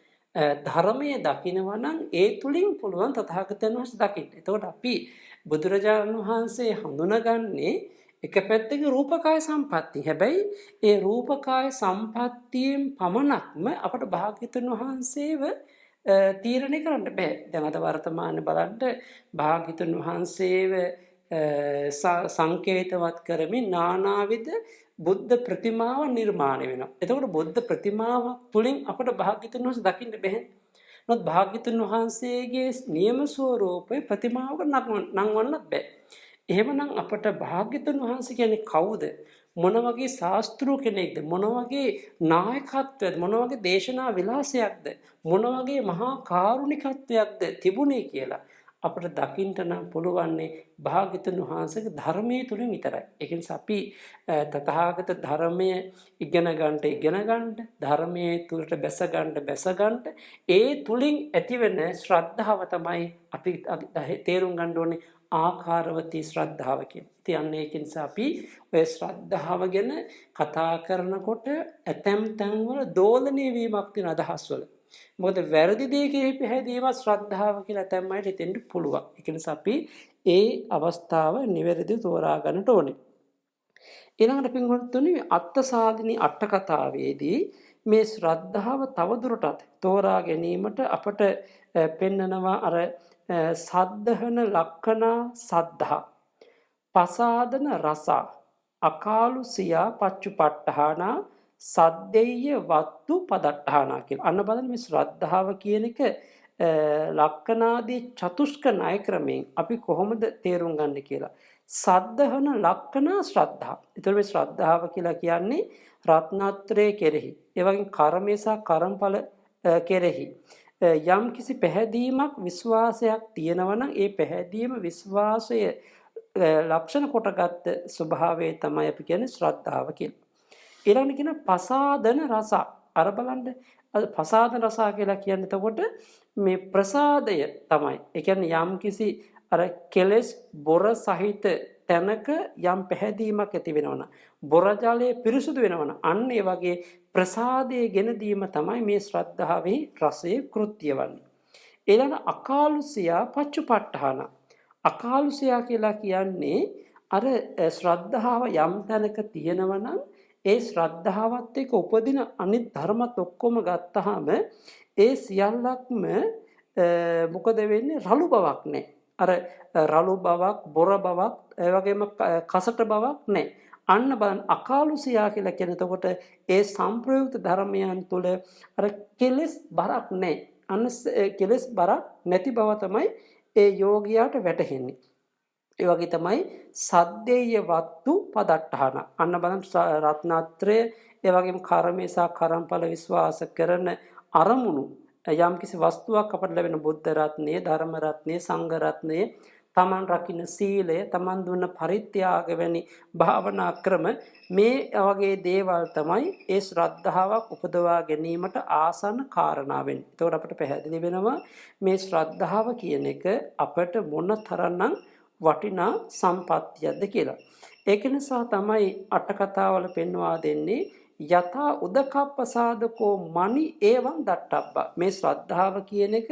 ධර්මයේ දකිනවා නම් ඒ තුලින් පුළුවන් තථාගතයන් වහන්සේ දකින්න. එතකොට අපි බුදුරජාණන් වහන්සේ හඳුනගන්නේ එක පැත්තකින් රූපකාය සම්පatti. හැබැයි ඒ රූපකාය සම්පත්තියෙන් පමණක්ම අපට භාග්‍යතුන් වහන්සේව තීරණය කරන්න බෑ. දැන් අද වර්තමානයේ බලන්න භාග්‍යතුන් වහන්සේව සංකේතවත් කරමින් නානාවිද බුද්ධ ප්‍රතිමාව නිර්මාණය වෙනවා. එතකොට බුද්ධ ප්‍රතිමාව තුලින් අපට භාග්‍යතුන් වහන්සේ දකින්න බැහැ. නමුත් භාග්‍යතුන් වහන්සේගේ නියම ස්වરૂපේ ප්‍රතිමාවක නංවන්නත් බෑ. එහෙමනම් අපට භාග්‍යතුන් වහන්සේ කියන්නේ කවුද? මොන වගේ ශාස්ත්‍රීය කෙනෙක්ද? මොන වගේ නායකත්වයක්ද? මොන වගේ දේශනා විලාසයක්ද? මොන වගේ මහා කාරුණිකත්වයක්ද තිබුණේ කියලා අපට දකින්නට නම් පුළුවන්නේ භාග්‍යතුන් වහන්සේගේ ධර්මයේ තුලින් විතරයි. ඒක නිසා අපි තථාගත ධර්මයේ ඉගෙන ගන්න ධර්මයේ තුලට බැස ගන්න ඒ තුලින් ඇතිවෙන ශ්‍රද්ධාව තමයි අපි තේරුම් ගන්න ඕනේ ආකාරවතී ශ්‍රද්ධාව කියන්නේ. ඉතින් අන්න ඒක නිසා අපි ඔය ශ්‍රද්ධාව ගැන කතා කරනකොට ඇතැම් තැන්වල දෝලණය වීමක් තියෙන අදහස්වල. මොකද වැරදි දේ කෙරෙහි පැහැදීම ශ්‍රද්ධාව කියලා ඇතැම් අයට හිතෙන්න පුළුවන්. ඒක නිසා අපි ඒ අවස්ථාව නිවැරදිව තෝරා ගන්නට ඕනේ. ඊළඟට පින්වත්නි අත්සාදිනී අට කතාවේදී මේ ශ්‍රද්ධාව තවදුරටත් තෝරා ගැනීමට අපට පෙන්නනවා අර සද්ධහන ලක්කනා සද්ධා පසාදන රස අකාලුසියා පච්චුපට්ඨානා සද්දෙය්‍ය වත්තු පදට්ඨානා කියලා. අන්න බලන්න මේ ශ්‍රද්ධාව කියන එක ලක්කනාදී චතුෂ්ක ණය ක්‍රමයෙන් අපි කොහොමද තේරුම් ගන්න කියලා. සද්ධහන ලක්කනා ශ්‍රද්ධා. ඒතර මේ ශ්‍රද්ධාව කියලා කියන්නේ රත්නත්‍රයේ කෙරෙහි, ඒ වගේම කර්මේසා කර්මඵල කෙරෙහි යම් කිසි පැහැදීමක් විශ්වාසයක් තියෙනවා නම් ඒ පැහැදීම විශ්වාසය ලක්ෂණ කොටගත් ස්වභාවය තමයි අපි කියන්නේ ශ්‍රද්ධාව කියලා. ඊළඟට කියන පසාදන රස. අර බලන්න පසාදන රස කියලා කියන්නේ එතකොට මේ ප්‍රසාදය තමයි. ඒ කියන්නේ යම් කිසි අර කෙලෙස් බොර සහිත තැනක යම් පැහැදීමක් ඇති වෙනවනම් බොර ජලයේ පිරිසුදු වෙනවනම් අන්න ඒ වගේ ප්‍රසාදයේ ගෙන දීම තමයි මේ ශ්‍රද්ධාවේ රසයේ කෘත්‍ය වන්නේ. ඊළඟ අකාලුසියා පච්චුපට්ඨාන. අකාලුසියා කියලා කියන්නේ අර ශ්‍රද්ධාව යම් තැනක තියෙනවනම් ඒ ශ්‍රද්ධාවත් එක්ක උපදින අනිත් ධර්මත් ඔක්කොම ගත්තාම ඒ සියල්ලක්ම මොකද වෙන්නේ රළු බවක් නැහැ. අර රළු බවක් බොර බවක් ඒ වගේම කසට බවක් නැහැ. අන්න බලන්න අකාලුසියා කියලා කියන එතකොට ඒ සංප්‍රයුක්ත ධර්මයන් තුළ අර කෙලෙස් බරක් නැහැ. අන්න කෙලෙස් බරක් නැති බව තමයි ඒ යෝගියාට වැටහෙන්නේ. ඒ වගේ තමයි සද්දේය වත්තු පදට්ඨාන. අන්න බලන්න රත්නත්‍රය ඒ වගේම කර්මේසා කර්මඵල විශ්වාස කරන අරමුණු යම් කිසි වස්තුවක් අපට ලැබෙන බුද්ධ රත්නය, ධර්ම රත්නය, සංඝ රත්නය, තමන් රකින්න සීලය, තමන් දුන්න පරිත්‍යාග වැනි භාවනා ක්‍රම මේ වගේ දේවල් තමයි ඒ ශ්‍රද්ධාවක් උපදවා ගැනීමට ආසන්න කාරණා වෙන්නේ. එතකොට අපට පැහැදිලි වෙනවා මේ ශ්‍රද්ධාව කියන එක අපට මොන තරම්නම් වටිනා සම්පත්තියක්ද කියලා. ඒක නිසා තමයි අට කතාවල පෙන්වා දෙන්නේ යථා උදකප්පසාදකෝ මණි ඒවං දට්ඨබ්බා. මේ ශ්‍රද්ධාව කියන එක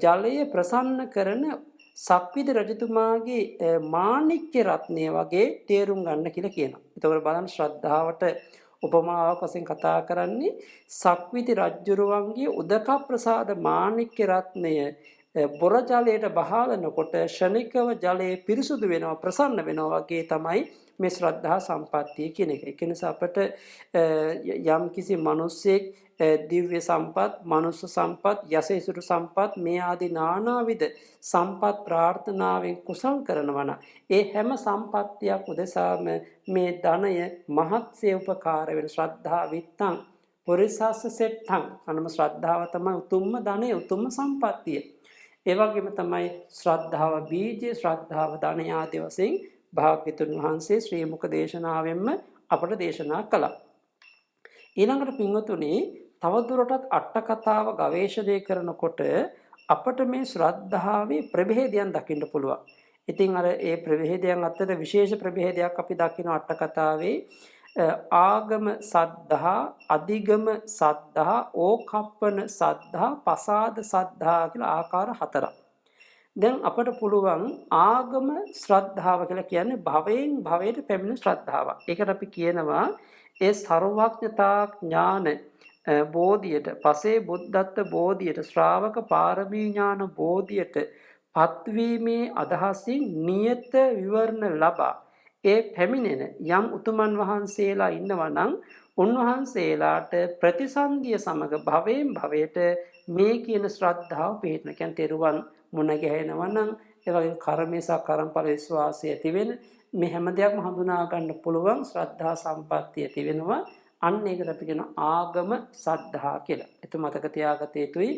ජලය ප්‍රසන්න කරන සක්විති රජතුමාගේ මාණික්‍ය රත්නය වගේ තේරුම් ගන්න කියලා කියනවා. ඒතකොට බලන්න ශ්‍රද්ධාවට උපමාවක් වශයෙන් කතා කරන්නේ සක්විති රජුරුවන්ගේ උදකප්‍රසාද මාණික්‍ය රත්නය බොර ජලයට බහලනකොට ෂණිකව ජලයේ පිරිසුදු වෙනවා, ප්‍රසන්න වෙනවා වගේ තමයි මේ ශ්‍රද්ධා සම්පත්තිය කියන එක. ඒ නිසා අපට යම් කිසි මිනිසෙක් දිව්‍ය සම්පත්, මනුෂ්‍ය සම්පත්, යසීසුරු සම්පත් මේ ආදී නානාවිද සම්පත් ප්‍රාර්ථනාවෙන් කුසල් කරනවා නම් ඒ හැම සම්පත්තියක් උදෙසාම මේ ධනය මහත්සේ උපකාර වෙන ශ්‍රද්ධා විත්තං පුරිසස්ස සෙට්ටං. අනම ශ්‍රද්ධාව තමයි උතුම්ම ධනය, උතුම්ම සම්පත්තිය. ඒ වගේම තමයි ශ්‍රද්ධාව බීජය, ශ්‍රද්ධාව ධනය ආදී වශයෙන් භාග්‍යතුන් වහන්සේ ශ්‍රී මුක දේශනාවෙන්ම අපට දේශනා කළා. ඊළඟට පින්වතුනි තවදුරටත් අට කතාව ගවේෂණය කරනකොට අපට මේ ශ්‍රද්ධාවේ ප්‍රභේදයන් දකින්න පුළුවන්. ඉතින් අර ඒ ප්‍රභේදයන් අතර විශේෂ ප්‍රභේදයක් අපි දකින්න අට කතාවේ ආගම සද්ධා, අධිගම සද්ධා, ඕකප්පන සද්ධා, පසාද සද්ධා කියලා ආකාර හතරක්. දැන් අපට පුළුවන් ආගම ශ්‍රද්ධාව කියලා කියන්නේ භවයෙන් භවයට පැමිණෙන ශ්‍රද්ධාවක්. ඒකට අපි කියනවා ඒ සර්වඥතා ඥාන බෝධියට, පසේ බුද්ධත්ව බෝධියට, ශ්‍රාවක පාරමී ඥාන බෝධියට පත්වීමේ අදහසින් නියත විවරණ ලබා ඒ පැමිණෙන යම් උතුමන් වහන්සේලා ඉන්නවා නම් උන්වහන්සේලාට ප්‍රතිසන්දිය සමග භවයෙන් භවයට මේ කියන ශ්‍රද්ධාව පිහිටන. කියන්නේ තෙරුවන් මුණ ගැහෙනවා නම් ඒ වගේ කර්මේසා කර්මඵල විශ්වාසය ඇති වෙන මේ හැම දෙයක්ම හඳුනා ගන්න පුළුවන් ශ්‍රද්ධා සම්පත්තිය ඇති වෙනවා. අන්න ඒකට අපි කියන ආගම සද්ධා කියලා. ඒක මතක තියාගත යුතුයි.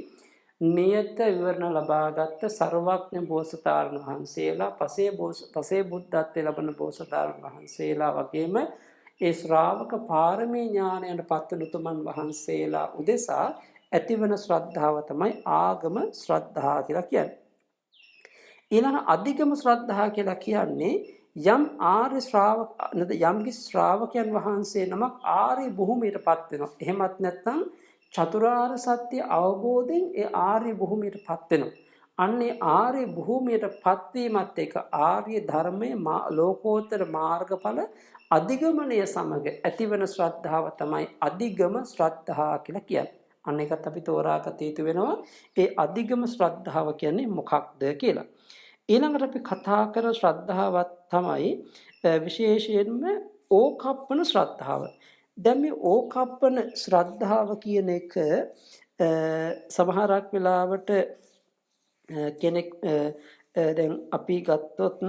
නියත විවරණ ලබාගත් සර්වඥ බෝසතාණන් වහන්සේලා පසේ බුද්ධත්වයේ ලබන බෝසතාණන් වහන්සේලා වගේම ඒ ශ්‍රාවක පාරමී ඥානයට පත්වන උතුමන් වහන්සේලා උදෙසා ඇතිවන ශ්‍රද්ධාව තමයි ආගම ශ්‍රද්ධා කියලා කියන්නේ. ඊළඟ අධිගම ශ්‍රද්ධා කියලා කියන්නේ යම් ආර්ය ශ්‍රාවක යම්කිසි ශ්‍රාවකයන් වහන්සේ නමක් ආර්ය භූමියටපත් වෙනවා. එහෙමත් නැත්නම් චතුරාර්ය සත්‍ය අවබෝධයෙන් ඒ ආර්ය භූමියටපත් වෙනවා. අන්නේ ආර්ය භූමියටපත් වීමත් එක්ක ආර්ය ධර්මයේ ලෝකෝත්තර මාර්ගඵල අධිගමනය සමග ඇතිවන ශ්‍රද්ධාව තමයි අධිගම ශ්‍රද්ධා කියලා කියන්නේ. අන්න ඒකත් අපි තෝරාගත යුතු වෙනවා. ඒ අධිගම ශ්‍රද්ධාව කියන්නේ මොකක්ද කියලා. ඊළඟට අපි කතා කරන ශ්‍රද්ධාවක් තමයි විශේෂයෙන්ම ඕකප්පන ශ්‍රද්ධාව. දැන් මේ ඕකප්පන ශ්‍රද්ධාව කියන එක සමහරක් වෙලාවට කෙනෙක් දැන් අපි ගත්තොත්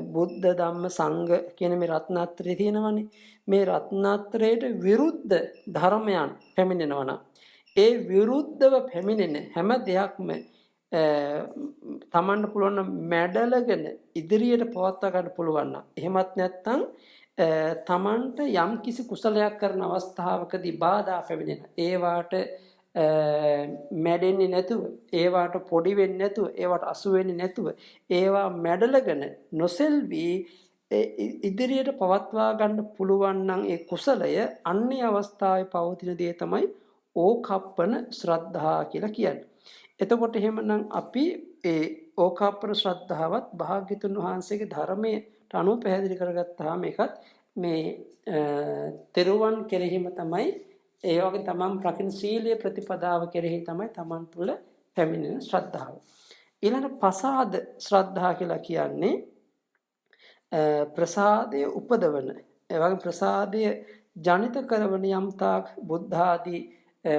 බුද්ධ ධම්ම සංඝ කියන මේ රත්නත්‍රය තියෙනවනේ. මේ රත්නත්‍රයට විරුද්ධ ධර්මයන් පැමිණෙනවා නම් ඒ විරුද්ධව පැමිණෙන හැම දෙයක්ම තමන්ට පුළුවන් මැඩලගෙන ඉදිරියට පවත්වා ගන්න පුළුවන් නම් එහෙමත් නැත්නම් තමන්ට යම් කිසි කුසලයක් කරන අවස්ථාවකදී බාධා පැමිණෙන ඒවාට මැඩෙන්නේ නැතුව ඒවාට පොඩි වෙන්නේ නැතුව ඒවාට අසු වෙන්නේ නැතුව ඒවා මැඩලගෙන නොසෙල්වි ඉදිරියට පවත්වා ගන්න පුළුවන් නම් ඒ කුසලය අන්නේ අවස්ථාවේ පවතින දේ තමයි ඕකප්පන ශ්‍රද්ධා කියලා කියන්නේ. එතකොට එහෙමනම් අපි ඒ ඕකාප්පන ශ්‍රද්ධාවත් භාග්‍යතුන් වහන්සේගේ ධර්මයට අනුව පැහැදිලි කරගත්තාම ඒකත් මේ තෙරුවන් කෙරෙහිම තමයි ඒ වගේ තමන් රකින්න සීලයේ ප්‍රතිපදාව කෙරෙහි තමයි තමන් තුළ පැමිණෙන ශ්‍රද්ධාව. ඊළඟ පසාද ශ්‍රද්ධා කියලා කියන්නේ ප්‍රසාදයේ උපදවන ඒ වගේ ප්‍රසාදයේ ජනිත කරවන යම් තාක් බුද්ධ ආදී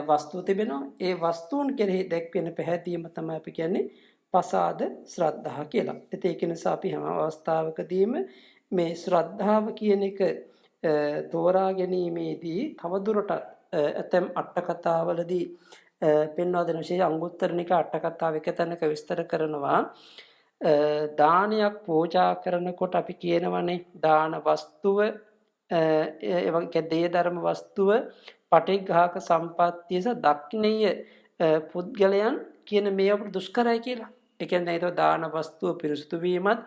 වස්තු තිබෙනවා. ඒ වස්තුන් කෙරෙහි දැක්වෙන පැහැදීම තමයි අපි කියන්නේ පසාද ශ්‍රද්ධා කියලා. ඉතින් ඒක නිසා අපි හැම අවස්ථාවකදීම මේ ශ්‍රද්ධාව කියන එක තෝරා ගැනීමේදී තවදුරටත් ඇතැම් අට කතාවලදී පෙන්වා දෙන විශේෂ අංගුත්තර නිකාය අට කතාව එක තැනක විස්තර කරනවා. දානයක් පූජා කරනකොට අපි කියනවනේ දාන වස්තුව ඒ වගේ දේ ධර්ම වස්තුව පටිඝාක සම්පත්තිය සහ දක්ෂිනීය පුද්ගලයන් කියන මේ අපට දුෂ්කරයි කියලා. ඒ කියන්නේ ඒක දාන වස්තුව පිරිසුදු වීමත්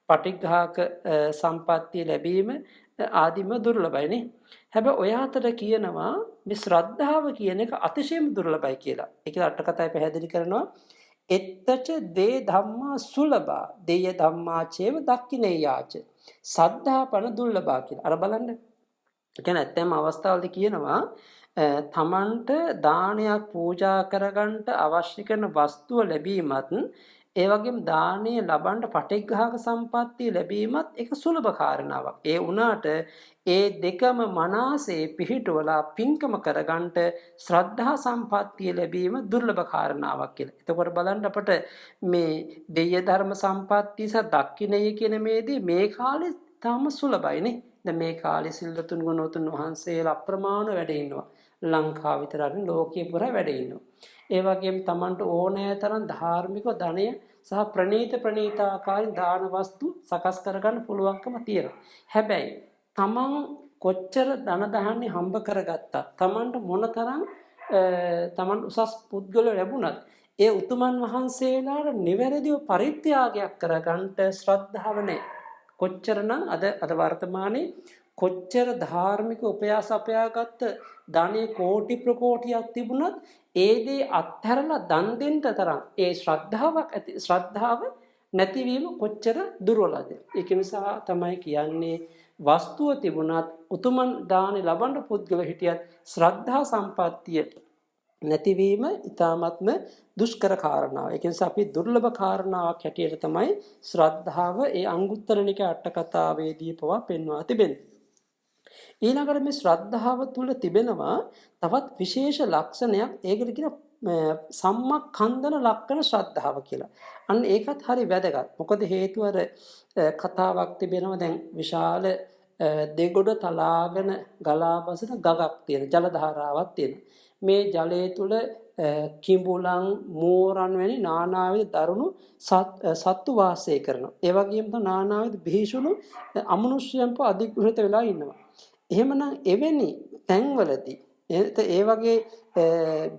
පටිඝාක සම්පත්තිය ලැබීම ආදිම දුර්ලභයි නේ. හැබැයි ඔය අතර කියනවා මේ ශ්‍රද්ධාව කියන එක අතිශයම දුර්ලභයි කියලා. ඒක අට කතාවේ පැහැදිලි කරනවා. එත්තච දේ ධම්මා සුලභා දේය ධම්මා චේව දක්ඛිනේයාච සද්ධාපන දුර්ලභා කියලා. අර බලන්න. ඒ කියන්නේ ඇත්තම අවස්ථාවලදී කියනවා තමන්ට දානයක් පූජා කරගන්නට අවශ්‍ය කරන වස්තුව ලැබීමත් ඒ වගේම දානය ලබන්න පටිඝාක සම්පත්තිය ලැබීමත් එක සුලභ කාරණාවක්. ඒ වුණාට ඒ දෙකම මනසේ පිහිටවලා පින්කම කරගන්නට ශ්‍රද්ධා සම්පත්තිය ලැබීම දුර්ලභ කාරණාවක් කියලා. එතකොට බලන්න අපට මේ දෙය ධර්ම සම්පත්තිය සහ දක්ඛිනය කියන මේදී මේ කාලේ තාම සුලභයිනේ. දැන් මේ කාලේ සිල්වතුන් ගුණවතුන් වහන්සේලා අප්‍රමාණ වැඩ ඉන්නවා. ලංකාව විතරක් ලෝකයේ පුරා වැඩ ඉන්නවා. ඒ වගේම Tamanට ඕනෑ තරම් ධාර්මික ධනය සහ ප්‍රණීත ආකාරයෙන් දාන වස්තු සකස් කරගන්න පුළුවන්කම තියෙනවා. හැබැයි Taman කොච්චර ධන දහන්නේ හම්බ කරගත්තා Tamanට මොනතරම් Taman උසස් පුද්ගලයෝ ලැබුණත් ඒ උතුමන් වහන්සේලාට නිවැරදිව පරිත්‍යාගයක් කරගන්නට ශ්‍රද්ධාව නැහැ. කොච්චරනම් අද වර්තමානයේ කොච්චර ධාර්මික උපයාස අපයාගත්ත ධනෙ කෝටි ප්‍රකෝටියක් තිබුණත් ඒ දේ අත්හැරලා දන් දෙන්න තරම් ඒ ශ්‍රද්ධාව නැතිවීම කොච්චර දුර්වලද. ඒක නිසා තමයි කියන්නේ වස්තුව තිබුණත් උතුමන් දානෙ ලබන්න පුද්ගල හිටියත් ශ්‍රද්ධා සම්පත්තිය නැතිවීම ඉතාමත්ම දුෂ්කර කාරණාවක්. ඒ නිසා අපි දුර්ලභ කාරණාවක් හැටියට තමයි ශ්‍රද්ධාව ඒ අංගුත්තර නිකාය අට කතාවේදී පවා පෙන්වා තිබෙන්නේ. ඊළඟට මේ ශ්‍රද්ධාව තුල තිබෙනවා තවත් විශේෂ ලක්ෂණයක්. ඒකට කියන සම්මක්ඛන්දන ලක්ෂණ ශ්‍රද්ධාව කියලා. අන්න ඒකත් හරි වැදගත්. මොකද හේතුව අර කතාවක් තිබෙනවා දැන් විශාල දෙගොඩ තලාගෙන ගලා බසින ගඟක් තියෙන ජල ධාරාවක් තියෙන. මේ ජලය තුල කිඹුලන් මෝරන් වැනි නානාවිධ දරුණු සත්තු වාසය කරනවා. ඒ වගේම තමයි නානාවිධ බිහිසුණු අමනුෂ්‍යයන්ව අධිග්‍රහිත වෙලා ඉන්නවා. එහෙමනම් එවැනි තැන්වලදී ඒ වගේ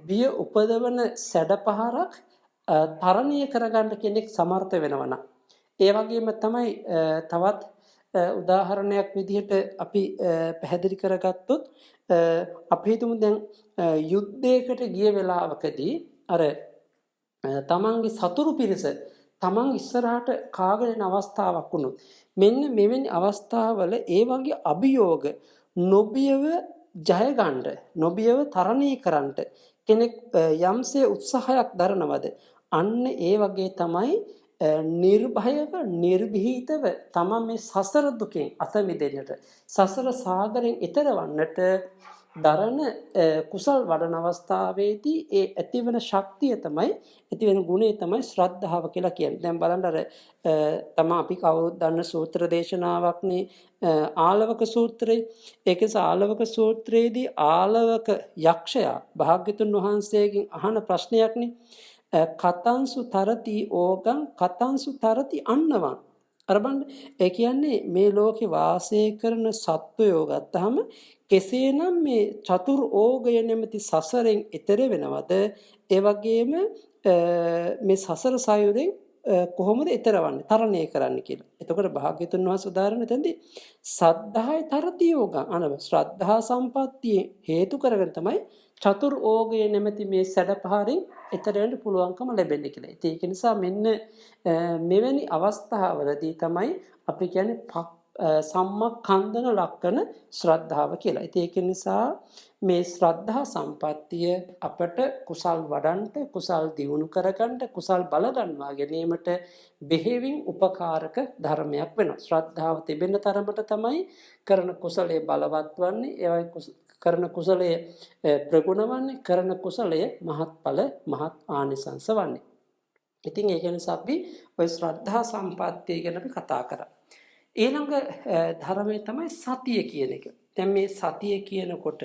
බිය උපදවන සැඩපහරක් තරණය කරගන්න කෙනෙක් සමර්ථ වෙනවා. ඒ වගේම තමයි තවත් උදාහරණයක් විදිහට අපි පැහැදිලි කරගත්තොත් අපි හිතමු දැන් යුද්ධයකට ගිය වෙලාවකදී අර තමන්ගේ සතුරු පිරිස තමන් ඉස්සරහට කාගෙන යන අවස්ථාවක් වුණොත් මෙන්න මෙවැනි අවස්ථාවල ඒ වගේ අභියෝග නොබියව ජය ගන්න නොබියව තරණය කරන්න කෙනෙක් යම්සේ උත්සාහයක් දරනවද අන්න ඒ වගේ තමයි නිර්භයව නිර්භීතව තමන් මේ සසර දුකෙන් අත මිදෙන්නට සසර සාගරයෙන් එතර වන්නට දරන කුසල් වඩන අවස්ථාවේදී ඒ ඇතිවන ශක්තිය තමයි ඇතිවෙන ගුණය තමයි ශ්‍රද්ධාව කියලා කියන්නේ. දැන් බලන්න අර තමයි අපි කවුරුත් දන්න සූත්‍ර දේශනාවක්නේ ආලවක සූත්‍රය. ඒකේ ආලවක සූත්‍රයේදී ආලවක යක්ෂයා භාග්‍යතුන් වහන්සේගෙන් අහන ප්‍රශ්නයක්නේ කතංසු තරති ඕගං කතංසු තරති අන්නවං. අර බලන්න ඒ කියන්නේ මේ ලෝකේ වාසය කරන සත්වයෝ ගත්තහම කෙසේනම් මේ චතුර් ඕගය නැමැති සසරෙන් එතෙර වෙනවද ඒ වගේම මේ සසර සයුරෙන් කොහොමද එතරවන්නේ තරණය කරන්න කියලා. එතකොට භාග්‍යතුන් වහන්සේ උදාහරණ දෙන්නේ සද්ධාය තරති යෝගං අනව ශ්‍රද්ධා සම්පත්තිය හේතු කරගෙන තමයි චතුර් ඕගය නැමැති මේ සැඩපහරින් එතර වෙන්න පුළුවන්කම ලැබෙන්නේ කියලා. ඒක නිසා මෙන්න මෙවැනි අවස්ථාවලදී තමයි අපි කියන්නේ සම්මක්ඛන්දන ලක්කන ශ්‍රද්ධාව කියලා. ඒක නිසා මේ ශ්‍රද්ධා සම්පත්තිය අපට කුසල් වඩන්ට කුසල් දියුණු කරගන්න කුසල් බල ගන්නවා ගැනීමට බෙහෙවින් උපකාරක ධර්මයක් වෙනවා. ශ්‍රද්ධාව තිබෙන තරමට තමයි කරන කුසලයේ බලවත් වන්නේ. ඒවයි කරන කුසලයේ ප්‍රගුණ වන්නේ. කරන කුසලයේ මහත්ඵල මහත් ආනිසංස වන්නේ. ඉතින් ඒක නිසා අපි ওই ශ්‍රද්ධා සම්පත්තිය ගැන අපි කතා කරා. ඊළඟ ධර්මයේ තමයි සතිය කියන එක. දැන් මේ සතිය කියනකොට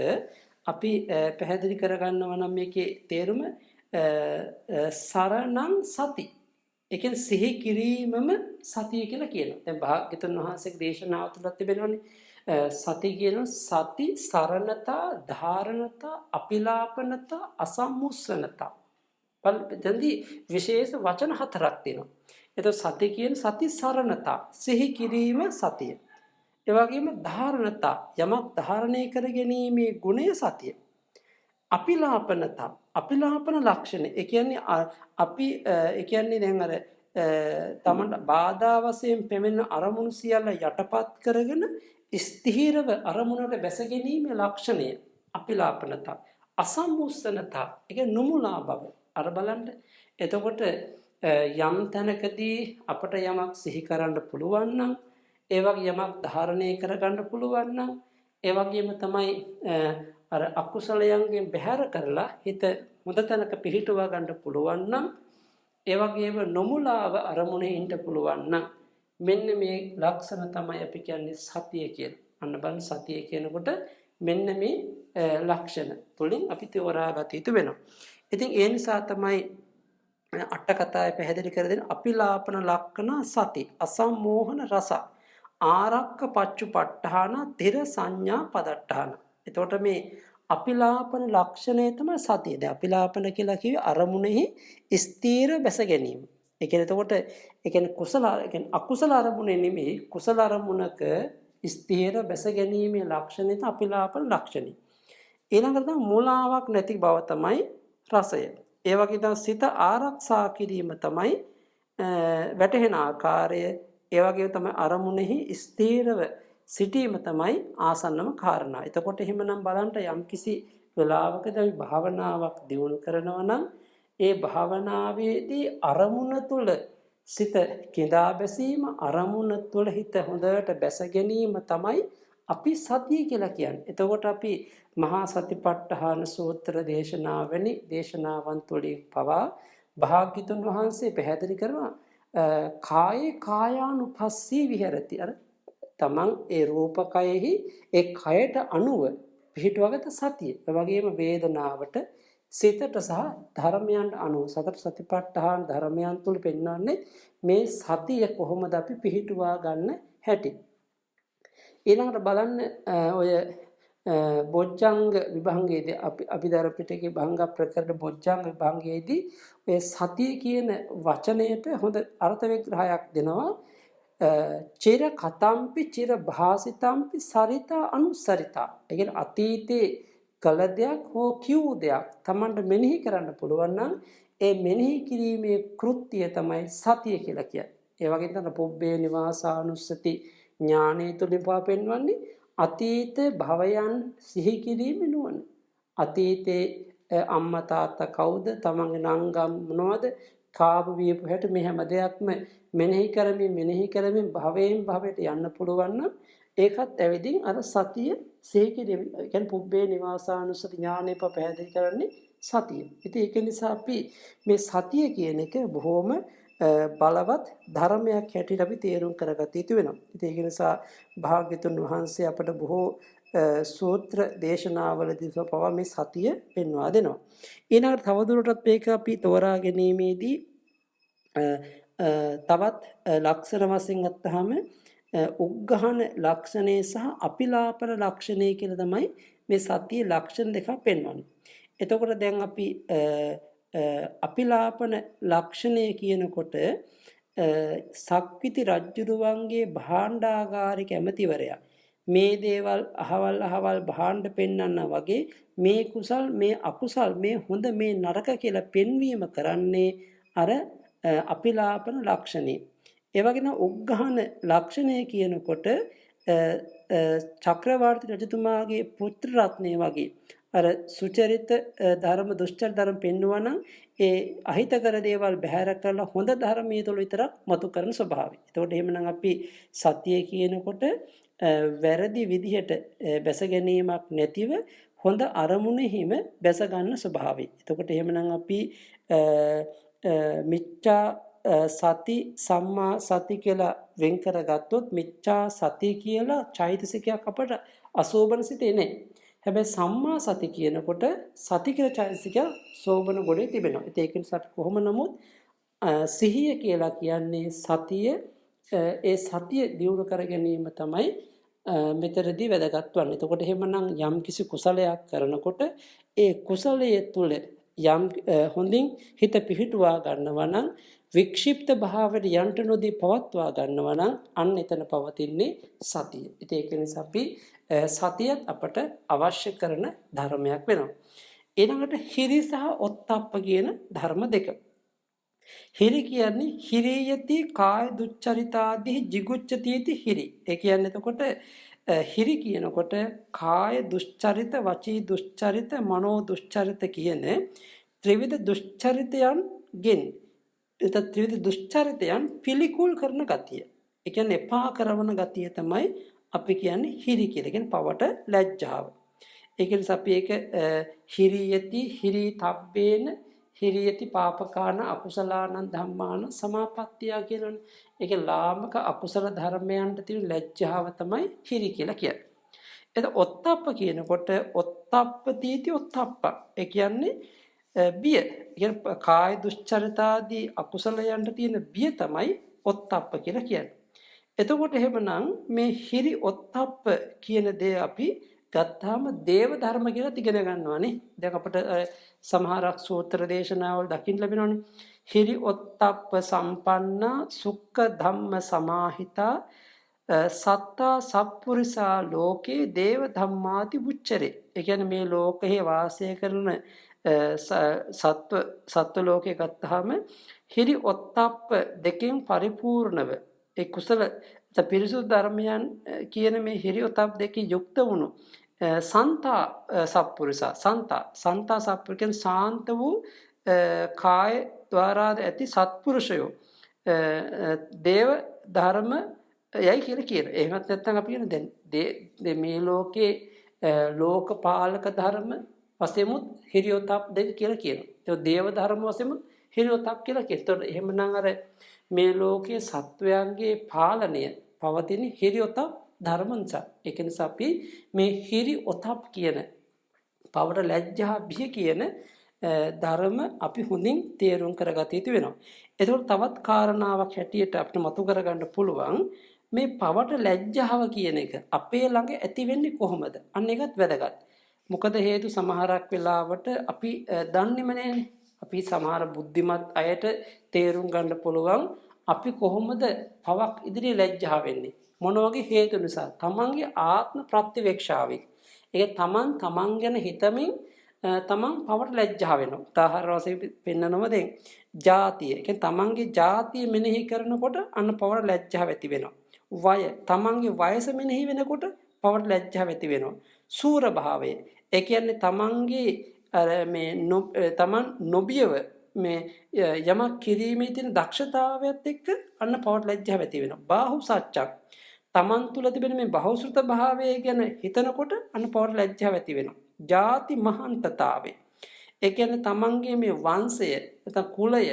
අපි පැහැදිලි කරගන්නවා නම් මේකේ තේරුම සරණං සති. ඒ කියන්නේ සිහි කිරීමම සතිය කියලා කියනවා. දැන් භාග්‍යතුන් වහන්සේගේ දේශනාව තුළ තිබෙනවානේ සති කියන සති සරණතා ධාරණතා අපිලාපනතා අසම්මුස්සනතා. බලද්දී විශේෂ වචන හතරක් තියෙනවා. එතකොට සති කියන සති සරණතා සිහි කිරීම සතිය. ඒ වගේම ධාරණතා යමක් ධාරණය කර ගැනීමේ ගුණය සතිය. අපිලාපනතා අපිලාපන ලක්ෂණ. ඒ කියන්නේ අපි ඒ කියන්නේ දැන් අර තමන්ට බාධා වශයෙන් පෙමෙන අරමුණු සියල්ල යටපත් කරගෙන ස්ථීරව අරමුණට බැස ගැනීමේ ලක්ෂණය අපිලාපනතා. අසම්මුස්සනතා ඒ කියන්නේ නුමුලා බව. අර බලන්න. එතකොට යම් තැනකදී අපට යමක් සිහි කරන්න පුළුවන් නම් ඒ වගේ යමක් ධාරණය කරගන්න පුළුවන් නම් ඒ වගේම තමයි අර අකුසලයන්ගෙන් බැහැර කරලා හිත හොඳ තැනක පිහිටුවා ගන්න පුළුවන් නම් ඒ වගේම නොමුලාව අරමුණේ ඉන්න පුළුවන් නම් මෙන්න මේ ලක්ෂණ තමයි අපි කියන්නේ සතිය කියලා. අන්න බලන්න සතිය කියනකොට මෙන්න මේ ලක්ෂණ තුලින් අපි තෝරා ගත යුතු වෙනවා. ඉතින් ඒ නිසා තමයි අට කතාවේ පැහැදිලි කර දෙන අපිලාපන ලක්කන සති අසම්මෝහන රස ආරක්ක පච්චුපට්ඨාන තිර සංඥා පදට්ඨාන. එතකොට මේ අපිලාපන ලක්ෂණය තමයි සතිය. දැන් අපිලාපන කියලා කිව්වේ අරමුණෙහි ස්ථීර බැස ගැනීම. ඒ කියන්නේ එතකොට ඒ කියන්නේ කුසල ඒ කියන්නේ අකුසල අරමුණේ නෙමෙයි කුසල අරමුණක ස්ථීර බැස ගැනීමේ ලක්ෂණය තමයි අපිලාපන ලක්ෂණය. ඊළඟට තමයි මූලාවක් නැති බව තමයි රසය. ඒ වගේ තමයි සිත ආරක්ෂා කිරීම තමයි වැටහෙන ආකාරය. ඒ වගේම තමයි අරමුණෙහි ස්ථීරව සිටීම තමයි ආසන්නම කාරණා. එතකොට එහෙමනම් බලන්න යම්කිසි වෙලාවකදී අපි භාවනාවක් දියුණු කරනවා නම් ඒ භාවනාවේදී අරමුණ තුළ සිත කිඳා බැසීම අරමුණ තුළ හිත හොඳට බැස ගැනීම තමයි අපි සතිය කියලා කියන්නේ. එතකොට අපි මහා සතිපට්ඨාන සූත්‍ර දේශනාවනි දේශනාවන් තුළින් පවා භාග්‍යතුන් වහන්සේ පැහැදිලි කරනවා කායේ කායානුපස්සී විහෙරති. අර තමන් ඒ රූපකයෙහි ඒ කයට අනුව පිහිටුවගත සතිය. ඒ වගේම වේදනාවට සිතට සහ ධර්මයන්ට අනුව සතර සතිපට්ඨාන ධර්මයන් තුල පෙන්වන්නේ මේ සතිය කොහොමද අපි පිහිටුවා ගන්න හැටි. ඊළඟට බලන්න ඔය බොජ්ජංග විභංගයේදී අපි දර පිටකේ භංග ප්‍රකරණ බොජ්ජංග විභංගයේදී ඔය සතිය කියන වචනයට හොඳ අර්ථ විග්‍රහයක් දෙනවා. චිර කතම්පි චිර භාසිතම්පි සරිතා අනුසරිතා. ඒ කියන්නේ අතීතේ කළ දෙයක් හෝ කිව් දෙයක් Tamanට මෙනෙහි කරන්න පුළුවන් නම් ඒ මෙනෙහි කිරීමේ කෘත්‍යය තමයි සතිය කියලා කියන්නේ. ඒ වගේම තමයි පුබ්බේ නිවාසානුස්සති ඥානය තුලින් පෙන්වන්නේ අතීත භවයන් සිහි කිරීමේ නුවණ. අතීතේ අම්මා තාත්තා කවුද? තමන්ගේ නංගම් මොනවද? කාබ වියපු හැට මේ හැම දෙයක්ම මෙනෙහි කරමින් භවයෙන් භවයට යන්න පුළුවන් නම් ඒකත් ඇවිදින් අර සතිය සිහි කිරීම. ඒ කියන්නේ පුබ්බේ නිවාසානුස්සති ඥානය පැහැදිලි කරන්නේ සතිය. ඉතින් ඒක නිසා අපි මේ සතිය කියන එක බොහොම බලවත් ධර්මයක් හැටියට අපි තේරුම් කරගත යුතු වෙනවා. ඉතින් ඒක නිසා භාග්‍යතුන් වහන්සේ අපට බොහෝ සූත්‍ර දේශනාවලදී පවා මේ සතිය පෙන්වා දෙනවා. ඊළඟට තවදුරටත් මේක අපි තෝරා ගැනීමේදී තවත් ලක්ෂණ වශයෙන් ගත්තාම උග්ඝහන ලක්ෂණය සහ අපිලාපන ලක්ෂණය කියලා තමයි මේ සතිය ලක්ෂණ දෙකක් පෙන්වන්නේ. එතකොට දැන් අපි අපිලාපන ලක්ෂණය කියනකොට සක්විති රජුරුවන්ගේ භාණ්ඩාගාරික ඇමතිවරයා මේ දේවල් අහවල් භාණ්ඩ පෙන්වන්න වගේ මේ කුසල් මේ අකුසල් මේ හොඳ මේ නරක කියලා පෙන්වීම කරන්නේ අර අපිලාපන ලක්ෂණේ. ඒ වගේම උග්ඝහන ලක්ෂණය කියනකොට චක්‍රවර්ති රජතුමාගේ පුත්‍ර රත්නය වගේ අර සුචරිත ධර්ම දුෂ්චරිත ධර්ම පෙන්වනවා නම් ඒ අහිතකර දේවල් බැහැර කරලා හොඳ ධර්මයේ තුල විතරක් මතු කරන ස්වභාවය. එතකොට එහෙමනම් අපි සතිය කියනකොට වැරදි විදිහට බැස ගැනීමක් නැතිව හොඳ අරමුණෙහිම බැස ගන්න ස්වභාවය. එතකොට එහෙමනම් අපි මිච්ඡා සති සම්මා සති කියලා වෙන් කරගත්තොත් මිච්ඡා සති කියලා චෛතසිකයක් අපට අසෝබන සිතේ නැහැ. හැබැයි සම්මා සති කියනකොට සති කියලා චෛතසිකය සෝබන ගොඩේ තිබෙනවා. ඒක නිසා කොහොම නමුත් සිහිය කියලා කියන්නේ සතිය ඒ සතිය දියුණු කර ගැනීම තමයි මෙතරදී වැදගත් වන්නේ. එතකොට එහෙමනම් යම් කිසි කුසලයක් කරනකොට ඒ කුසලයේ තුල යම් හොඳින් හිත පිහිටුවා ගන්නවා නම් වික්ෂිප්ත භාවයට යන්ට නොදී පවත්වා ගන්නවා නම් අන්න එතන පවතින්නේ සතිය. ඉතින් ඒක නිසා අපි සතියත් අපට අවශ්‍ය කරන ධර්මයක් වෙනවා. ඊළඟට හිරි සහ ඔත්තප්ප කියන ධර්ම දෙක. හිරි කියන්නේ හිරේයති කාය දුච්චරිතාදී jigucchati හිරි. ඒ කියන්නේ එතකොට හිරි කියනකොට කාය දුස්චරිත, වචී දුස්චරිත, මනෝ දුස්චරිත කියන ත්‍රිවිධ දුස්චරිතයන් ගෙන් ත්‍රිවිධ දුස්චරිතයන් පිළිකුල් කරන ගතිය. ඒ කියන්නේ එපා කරන ගතිය තමයි අපි කියන්නේ හිරි කියලා. කියන්නේ පවට ලැජ්ජාව. ඒක නිසා අපි ඒක හිරියති හිරි තබ්බේන හිරියති පාපකාන අකුසලානං ධම්මාන සමාපත්තිය කියනවනේ. ඒක ලාමක අකුසල ධර්මයන්ට තියෙන ලැජ්ජාව තමයි හිරි කියලා කියන්නේ. එතකොට ඔත්තප්ප කියනකොට ඔත්තප්පතිති ඔත්තප්ප. ඒ කියන්නේ බිය. කියන්නේ කාය දුස්චරිතාදී අකුසලයන්ට තියෙන බිය තමයි ඔත්තප්ප කියලා කියන්නේ. එතකොට එහෙමනම් මේ හිරි ඔත්තප්ප කියන දේ අපි ගත්තාම දේව ධර්ම කියලා ඉගෙන ගන්නවානේ. දැන් අපිට සමහරක් සූත්‍ර දේශනාවල දකින්න ලැබෙනවානේ. හිරි ඔත්තප්ප සම්පන්නා සුක්ඛ ධම්ම සමාහිතා සත්තා සප්පුරිසා ලෝකේ දේව ධම්මාති උච්චරේ. ඒ කියන්නේ මේ ලෝකයේ වාසය කරන සත්ව ලෝකේ ගත්තාම හිරි ඔත්තප්ප දෙකෙන් පරිපූර්ණව ඒ කුසල පිරිසුදු ධර්මයන් කියන මේ හිරි ඔත්තප්ප දෙකේ යුක්ත වුණු සන්තා සප්පුරිසා සන්තා සප්පුරිකෙන් සාන්ත වූ කාය ద్వාරාද ඇති සත්පුරුෂයෝ දේව ධර්ම යයි කියලා කියන. එහෙමත් නැත්නම් අපි කියන දැන් මේ ලෝකේ ලෝකපාලක ධර්ම වශයෙන්මුත් හිරියොතප් දෙක කියලා කියනවා. ඒ දේව ධර්ම වශයෙන්මුත් හිරියොතප් කියලා කියනවා. එහෙමනම් අර මේ ලෝකයේ සත්වයන්ගේ පාලනය පවතින හිරියොතප් ධර්ම නිසා. ඒක නිසා අපි මේ හිරි ඔතප් කියන පවට ලැජ්ජා බිය කියන ධර්ම අපි හොඳින් තේරුම් කරගත යුතු වෙනවා. එතකොට තවත් කාරණාවක් හැටියට අපිට මතු කරගන්න පුළුවන් මේ පවට ලැජ්ජාව කියන එක අපේ ළඟ ඇති වෙන්නේ කොහොමද? අන්න ඒකත් වැදගත්. මොකද හේතු සමහරක් වෙලාවට අපි දන්නේම නැහැනේ. අපි සමහර බුද්ධිමත් අයට තේරුම් ගන්න පුළුවන් අපි කොහොමද පවක් ඉදිරියේ ලැජ්ජා වෙන්නේ? මොන වගේ හේතු නිසා? තමන්ගේ ආත්ම ප්‍රතිවේක්ෂාවෙන්. ඒක තමන් ගැන හිතමින් තමන් පවට ලැජ්ජා වෙනවා. උදාහරණ වශයෙන් පෙන්නනවා දැන් ජාතිය. ඒ කියන්නේ තමන්ගේ ජාතිය මෙනෙහි කරනකොට අන්න පවට ලැජ්ජාව ඇති වෙනවා. වය තමන්ගේ වයස මෙනෙහි වෙනකොට පවට ලැජ්ජාව ඇති වෙනවා. සූර භාවය. ඒ කියන්නේ තමන්ගේ මේ තමන් නොබියව මේ යමක් කිරීමේ තියෙන දක්ෂතාවයත් එක්ක අන්න පවට ලැජ්ජාව ඇති වෙනවා. බාහු සත්‍යක්. තමන් තුළ තිබෙන මේ බහුශ්‍රත භාවය ගැන හිතනකොට අන්න පවට ලැජ්ජාව ඇති වෙනවා. ජාති මහන්තතාවය. ඒ කියන්නේ තමන්ගේ මේ වංශය නැත්නම් කුලය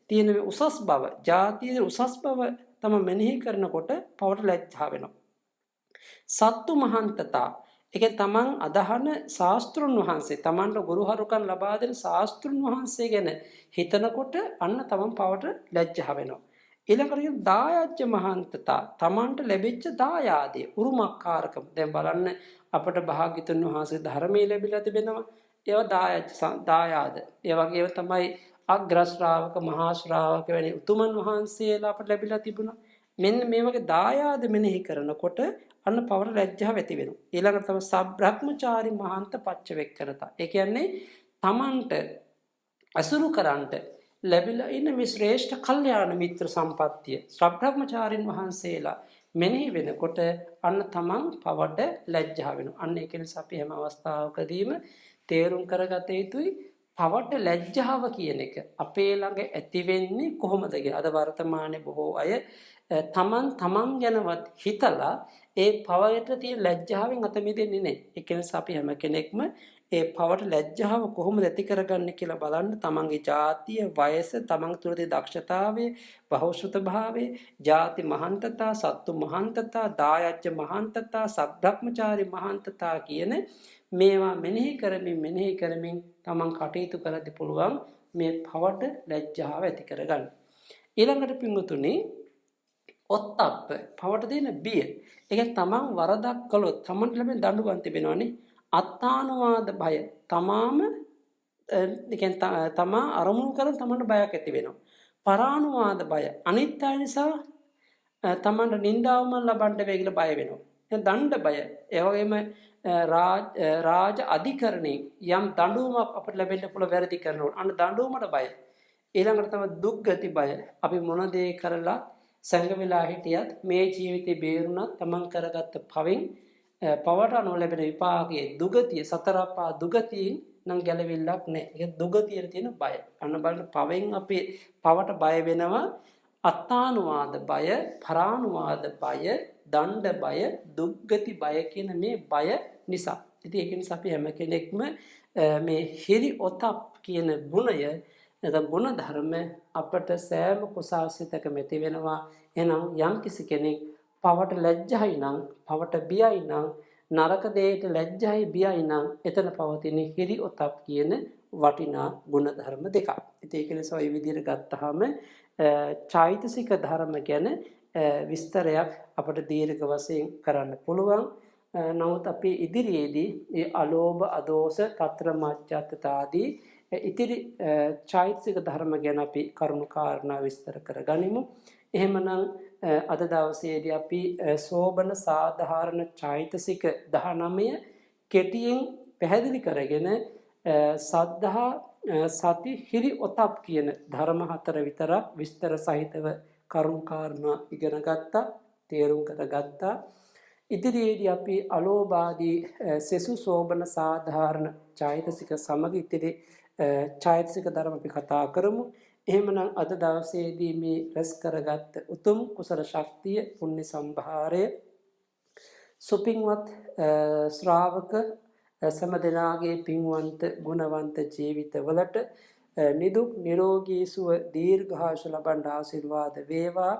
තියෙන මේ උසස් බව, ජාතියේ උසස් බව තමන් මෙනෙහි කරනකොට පවට ලැජ්ජා වෙනවා. සත්තු මහන්තතා. ඒ කියන්නේ තමන් අදහන ශාස්ත්‍රුන් වහන්සේ, තමන්ට ගුරුහරුකම් ලබා දෙන ශාස්ත්‍රුන් වහන්සේ ගැන හිතනකොට අන්න තමන් පවට ලැජ්ජා වෙනවා. ඊළඟට දායජ්‍ය මහන්තතා. තමන්ට ලැබිච්ච දායාදය, උරුමකාරකම. දැන් බලන්න අපට භාග්‍යතුන් වහන්සේ ධර්මයේ ලැබිලා තිබෙනවා. ඒවා දායාද. ඒ වගේම තමයි අග්‍ර ශ්‍රාවක, මහා ශ්‍රාවක වැනි උතුමන් වහන්සේලා අපට ලැබිලා තිබුණා. මෙන්න මේ වගේ දායාද මෙනෙහි කරනකොට අන්න පවර ලැජ්ජාව ඇති වෙනවා. ඊළඟට තමයි සබ්‍රහ්මචාරි මහන්ත පච්චවෙක්කනතා. ඒ කියන්නේ තමන්ට අසුරු කරන්ට ලැබිලා ඉන්න මේ ශ්‍රේෂ්ඨ කල්යාණ මිත්‍ර සම්පත්තිය සබ්‍රහ්මචාරින් වහන්සේලා මෙනෙහි වෙනකොට අන්න තමන් පවට ලැජ්ජා වෙනවා. අන්න ඒක නිසා අපි හැම අවස්ථාවකදීම තේරුම් කරගත යුතුයි පවට ලැජ්ජාව කියන එක අපේ ළඟ ඇති වෙන්නේ කොහොමද කියලා. අද වර්තමානයේ බොහෝ අය තමන් ගැනවත් හිතලා ඒ පවට තියෙන ලැජ්ජාවෙන් අත මිදෙන්නේ නැහැ. ඒක නිසා අපි හැම කෙනෙක්ම ඒ පවට ලැජ්ජාව කොහොමද ඇති කරගන්නේ කියලා බලන්න තමන්ගේ ජාතිය, වයස, තමන් තුළ තියෙන දක්ෂතාවය, බහුශ්‍රත භාවය, ජාති මහන්තතා, සත්තු මහන්තතා, දායජ්‍ය මහන්තතා, සබ්‍රහ්මචාරි මහන්තතා කියන මේවා මෙනෙහි කරමින් තමන් කටයුතු කරද්දී පුළුවන් මේ පවට ලැජ්ජාව ඇති කරගන්න. ඊළඟට පින්වතුනි ඔත්තප්ප පවට දෙන බිය. ඒ කියන්නේ තමන් වරදක් කළොත් තමන්ට ලැබෙන දඬුවම් තිබෙනවනේ. අත්තානුවාද බය. තමා අරමුණු කරන් තමන්ට බයක් ඇති වෙනවා. පරානුවාද බය. අනිත් අය නිසා තමන්ට නින්දාවම ලබන්න වෙයි කියලා බය වෙනවා. දණ්ඩ බය. ඒ වගේම රාජ අධිකරණේ යම් දඬුවමක් අපිට ලැබෙන්න පුළුවන් වැරදි කරනකොට අන්න දඬුවමට බය. ඊළඟට තමයි දුක්ගති බය. අපි මොන දේ කරලා සංගවිලා හිටියත් මේ ජීවිතේ බේරුණත් තමන් කරගත්ත පවෙන් පවට අනුව ලැබෙන විපාකයේ දුගතිය සතරපා දුගතියෙන් නම් ගැලවිල්ලක් නැහැ. ඒක දුගතියට තියෙන බය. අන්න බලන්න පවෙන් අපි පවට බය වෙනවා. අත්තානුවාද බය, පරානුවාද බය, දණ්ඩ බය, දුක්ගති බය කියන මේ බය නිසා. ඉතින් ඒක නිසා අපි හැම කෙනෙක්ම මේ හිරි ඔතප් කියන ගුණය නැත්නම් ගුණ ධර්ම අපට සෑම කුසාසිතකම ඇති වෙනවා. එහෙනම් යම් කිසි කෙනෙක් පවට ලැජ්ජයි නම්, පවට බියයි නම්, නරක දෙයට ලැජ්ජයි බියයි නම් එතන පවතින හිරි ඔතප් කියන වටිනා ගුණ ධර්ම දෙකක්. ඉතින් ඒක නිසා මේ විදිහට ගත්තාම චෛතසික ධර්ම ගැන විස්තරයක් අපට දීර්ඝ වශයෙන් කරන්න පුළුවන්. නමුත් අපි ඉදිරියේදී මේ අලෝභ, අදෝස, తත්‍ර මච්ඡත්තතාදී ඉතිරි චෛතසික ධර්ම ගැන අපි කරුණු කාරණා විස්තර කරගනිමු. එහෙමනම් අද දවසේදී අපි සෝබන සාධාරණ චෛතසික 19 කෙටියෙන් පැහැදිලි කරගෙන සද්ධා, සති, හිරි ඔතප් කියන ධර්ම හතර විතරක් විස්තර සහිතව කරුණු කාරණා ඉගෙන ගත්තා, තේරුම් කරගත්තා. ඉදිරියේදී අපි අලෝභාදී සෙසු සෝබන සාධාරණ චෛතසික සමග ඉතිරි චෛතසික ධර්ම අපි කතා කරමු. එහෙමනම් අද දවසේදී මේ රැස් කරගත් උතුම් කුසල ශක්තිය, පුණ්‍ය සම්භාරය සුපින්වත් ශ්‍රාවක සමදෙනාගේ පින්වන්ත ගුණවන්ත ජීවිතවලට නිදුක් නිරෝගී සුව දීර්ඝායුෂ ලබන්න ආශිර්වාද වේවා.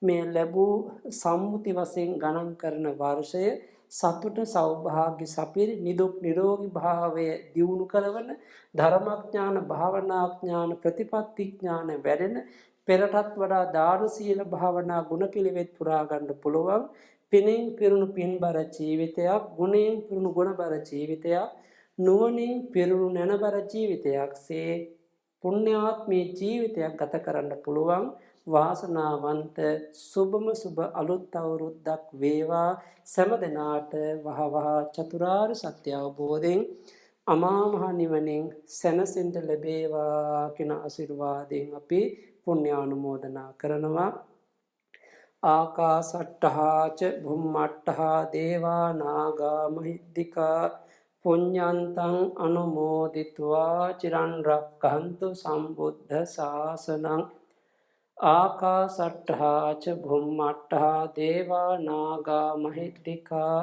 මේ ලැබූ සම්මුති වශයෙන් ගණන් කරන වර්ෂය සතුට සෞභාග්‍ය සපිරි නිදුක් නිරෝගී භාවය දියුණු කරවන ධර්මඥාන භාවනාඥාන ප්‍රතිපත්ති ඥාන වැඩෙන පෙරටත් වඩා දාන සීල භාවනා ගුණ පිළිවෙත් පුරා ගන්න පුළුවන් පිනෙන් පිරුණු පින්බර ජීවිතයක් ගුණයෙන් පිරුණු ගුණබර ජීවිතයක් නුවණින් පිරුණු නැනබර ජීවිතයක්සේ පුණ්‍යාත්මී ජීවිතයක් ගත කරන්න පුළුවන් වාසනාවන්ත සුබම සුබ අලුත් අවුරුද්දක් වේවා සෑම දිනාට වහවහ චතුරාර්ය සත්‍ය අවබෝධයෙන් අමා මහ නිවනින් සැනසෙන්න ලැබේවා කියන ආශිර්වාදයෙන් අපි පුණ්‍යානුමෝදනා කරනවා ආකාසට්ඨා ච භුම්මට්ඨා දේවා නාග මහිද්దికා පුඤ්ඤන්තං අනුමෝදිत्वा චිරන් රක්ඛන්තු සම්බුද්ධ ශාසනං ආකාසට්ඨා ච භුම්මට්ඨා දේවා නාග මහිද්దికා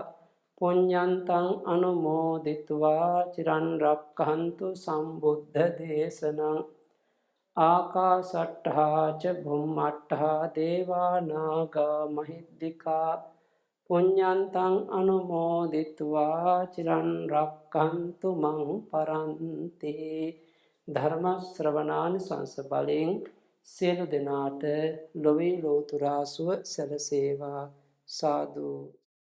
පුඤ්ඤන්තං අනුමෝදිत्वा චිරන් රක්ඛන්තු සම්බුද්ධ දේශනං ආකාසට්ඨා ච භුම්මට්ඨා දේවා නාග මහිද්దికා පුඤ්ඤන්තං අනුමෝදිत्वा චිරන් රක්ඛන්තු මං පරන්ති ධර්ම ශ්‍රවණානිසංස බලෙන් සියලු දෙනාට ලොවේ ලෝතුරා සුව සැලසේවා සාදු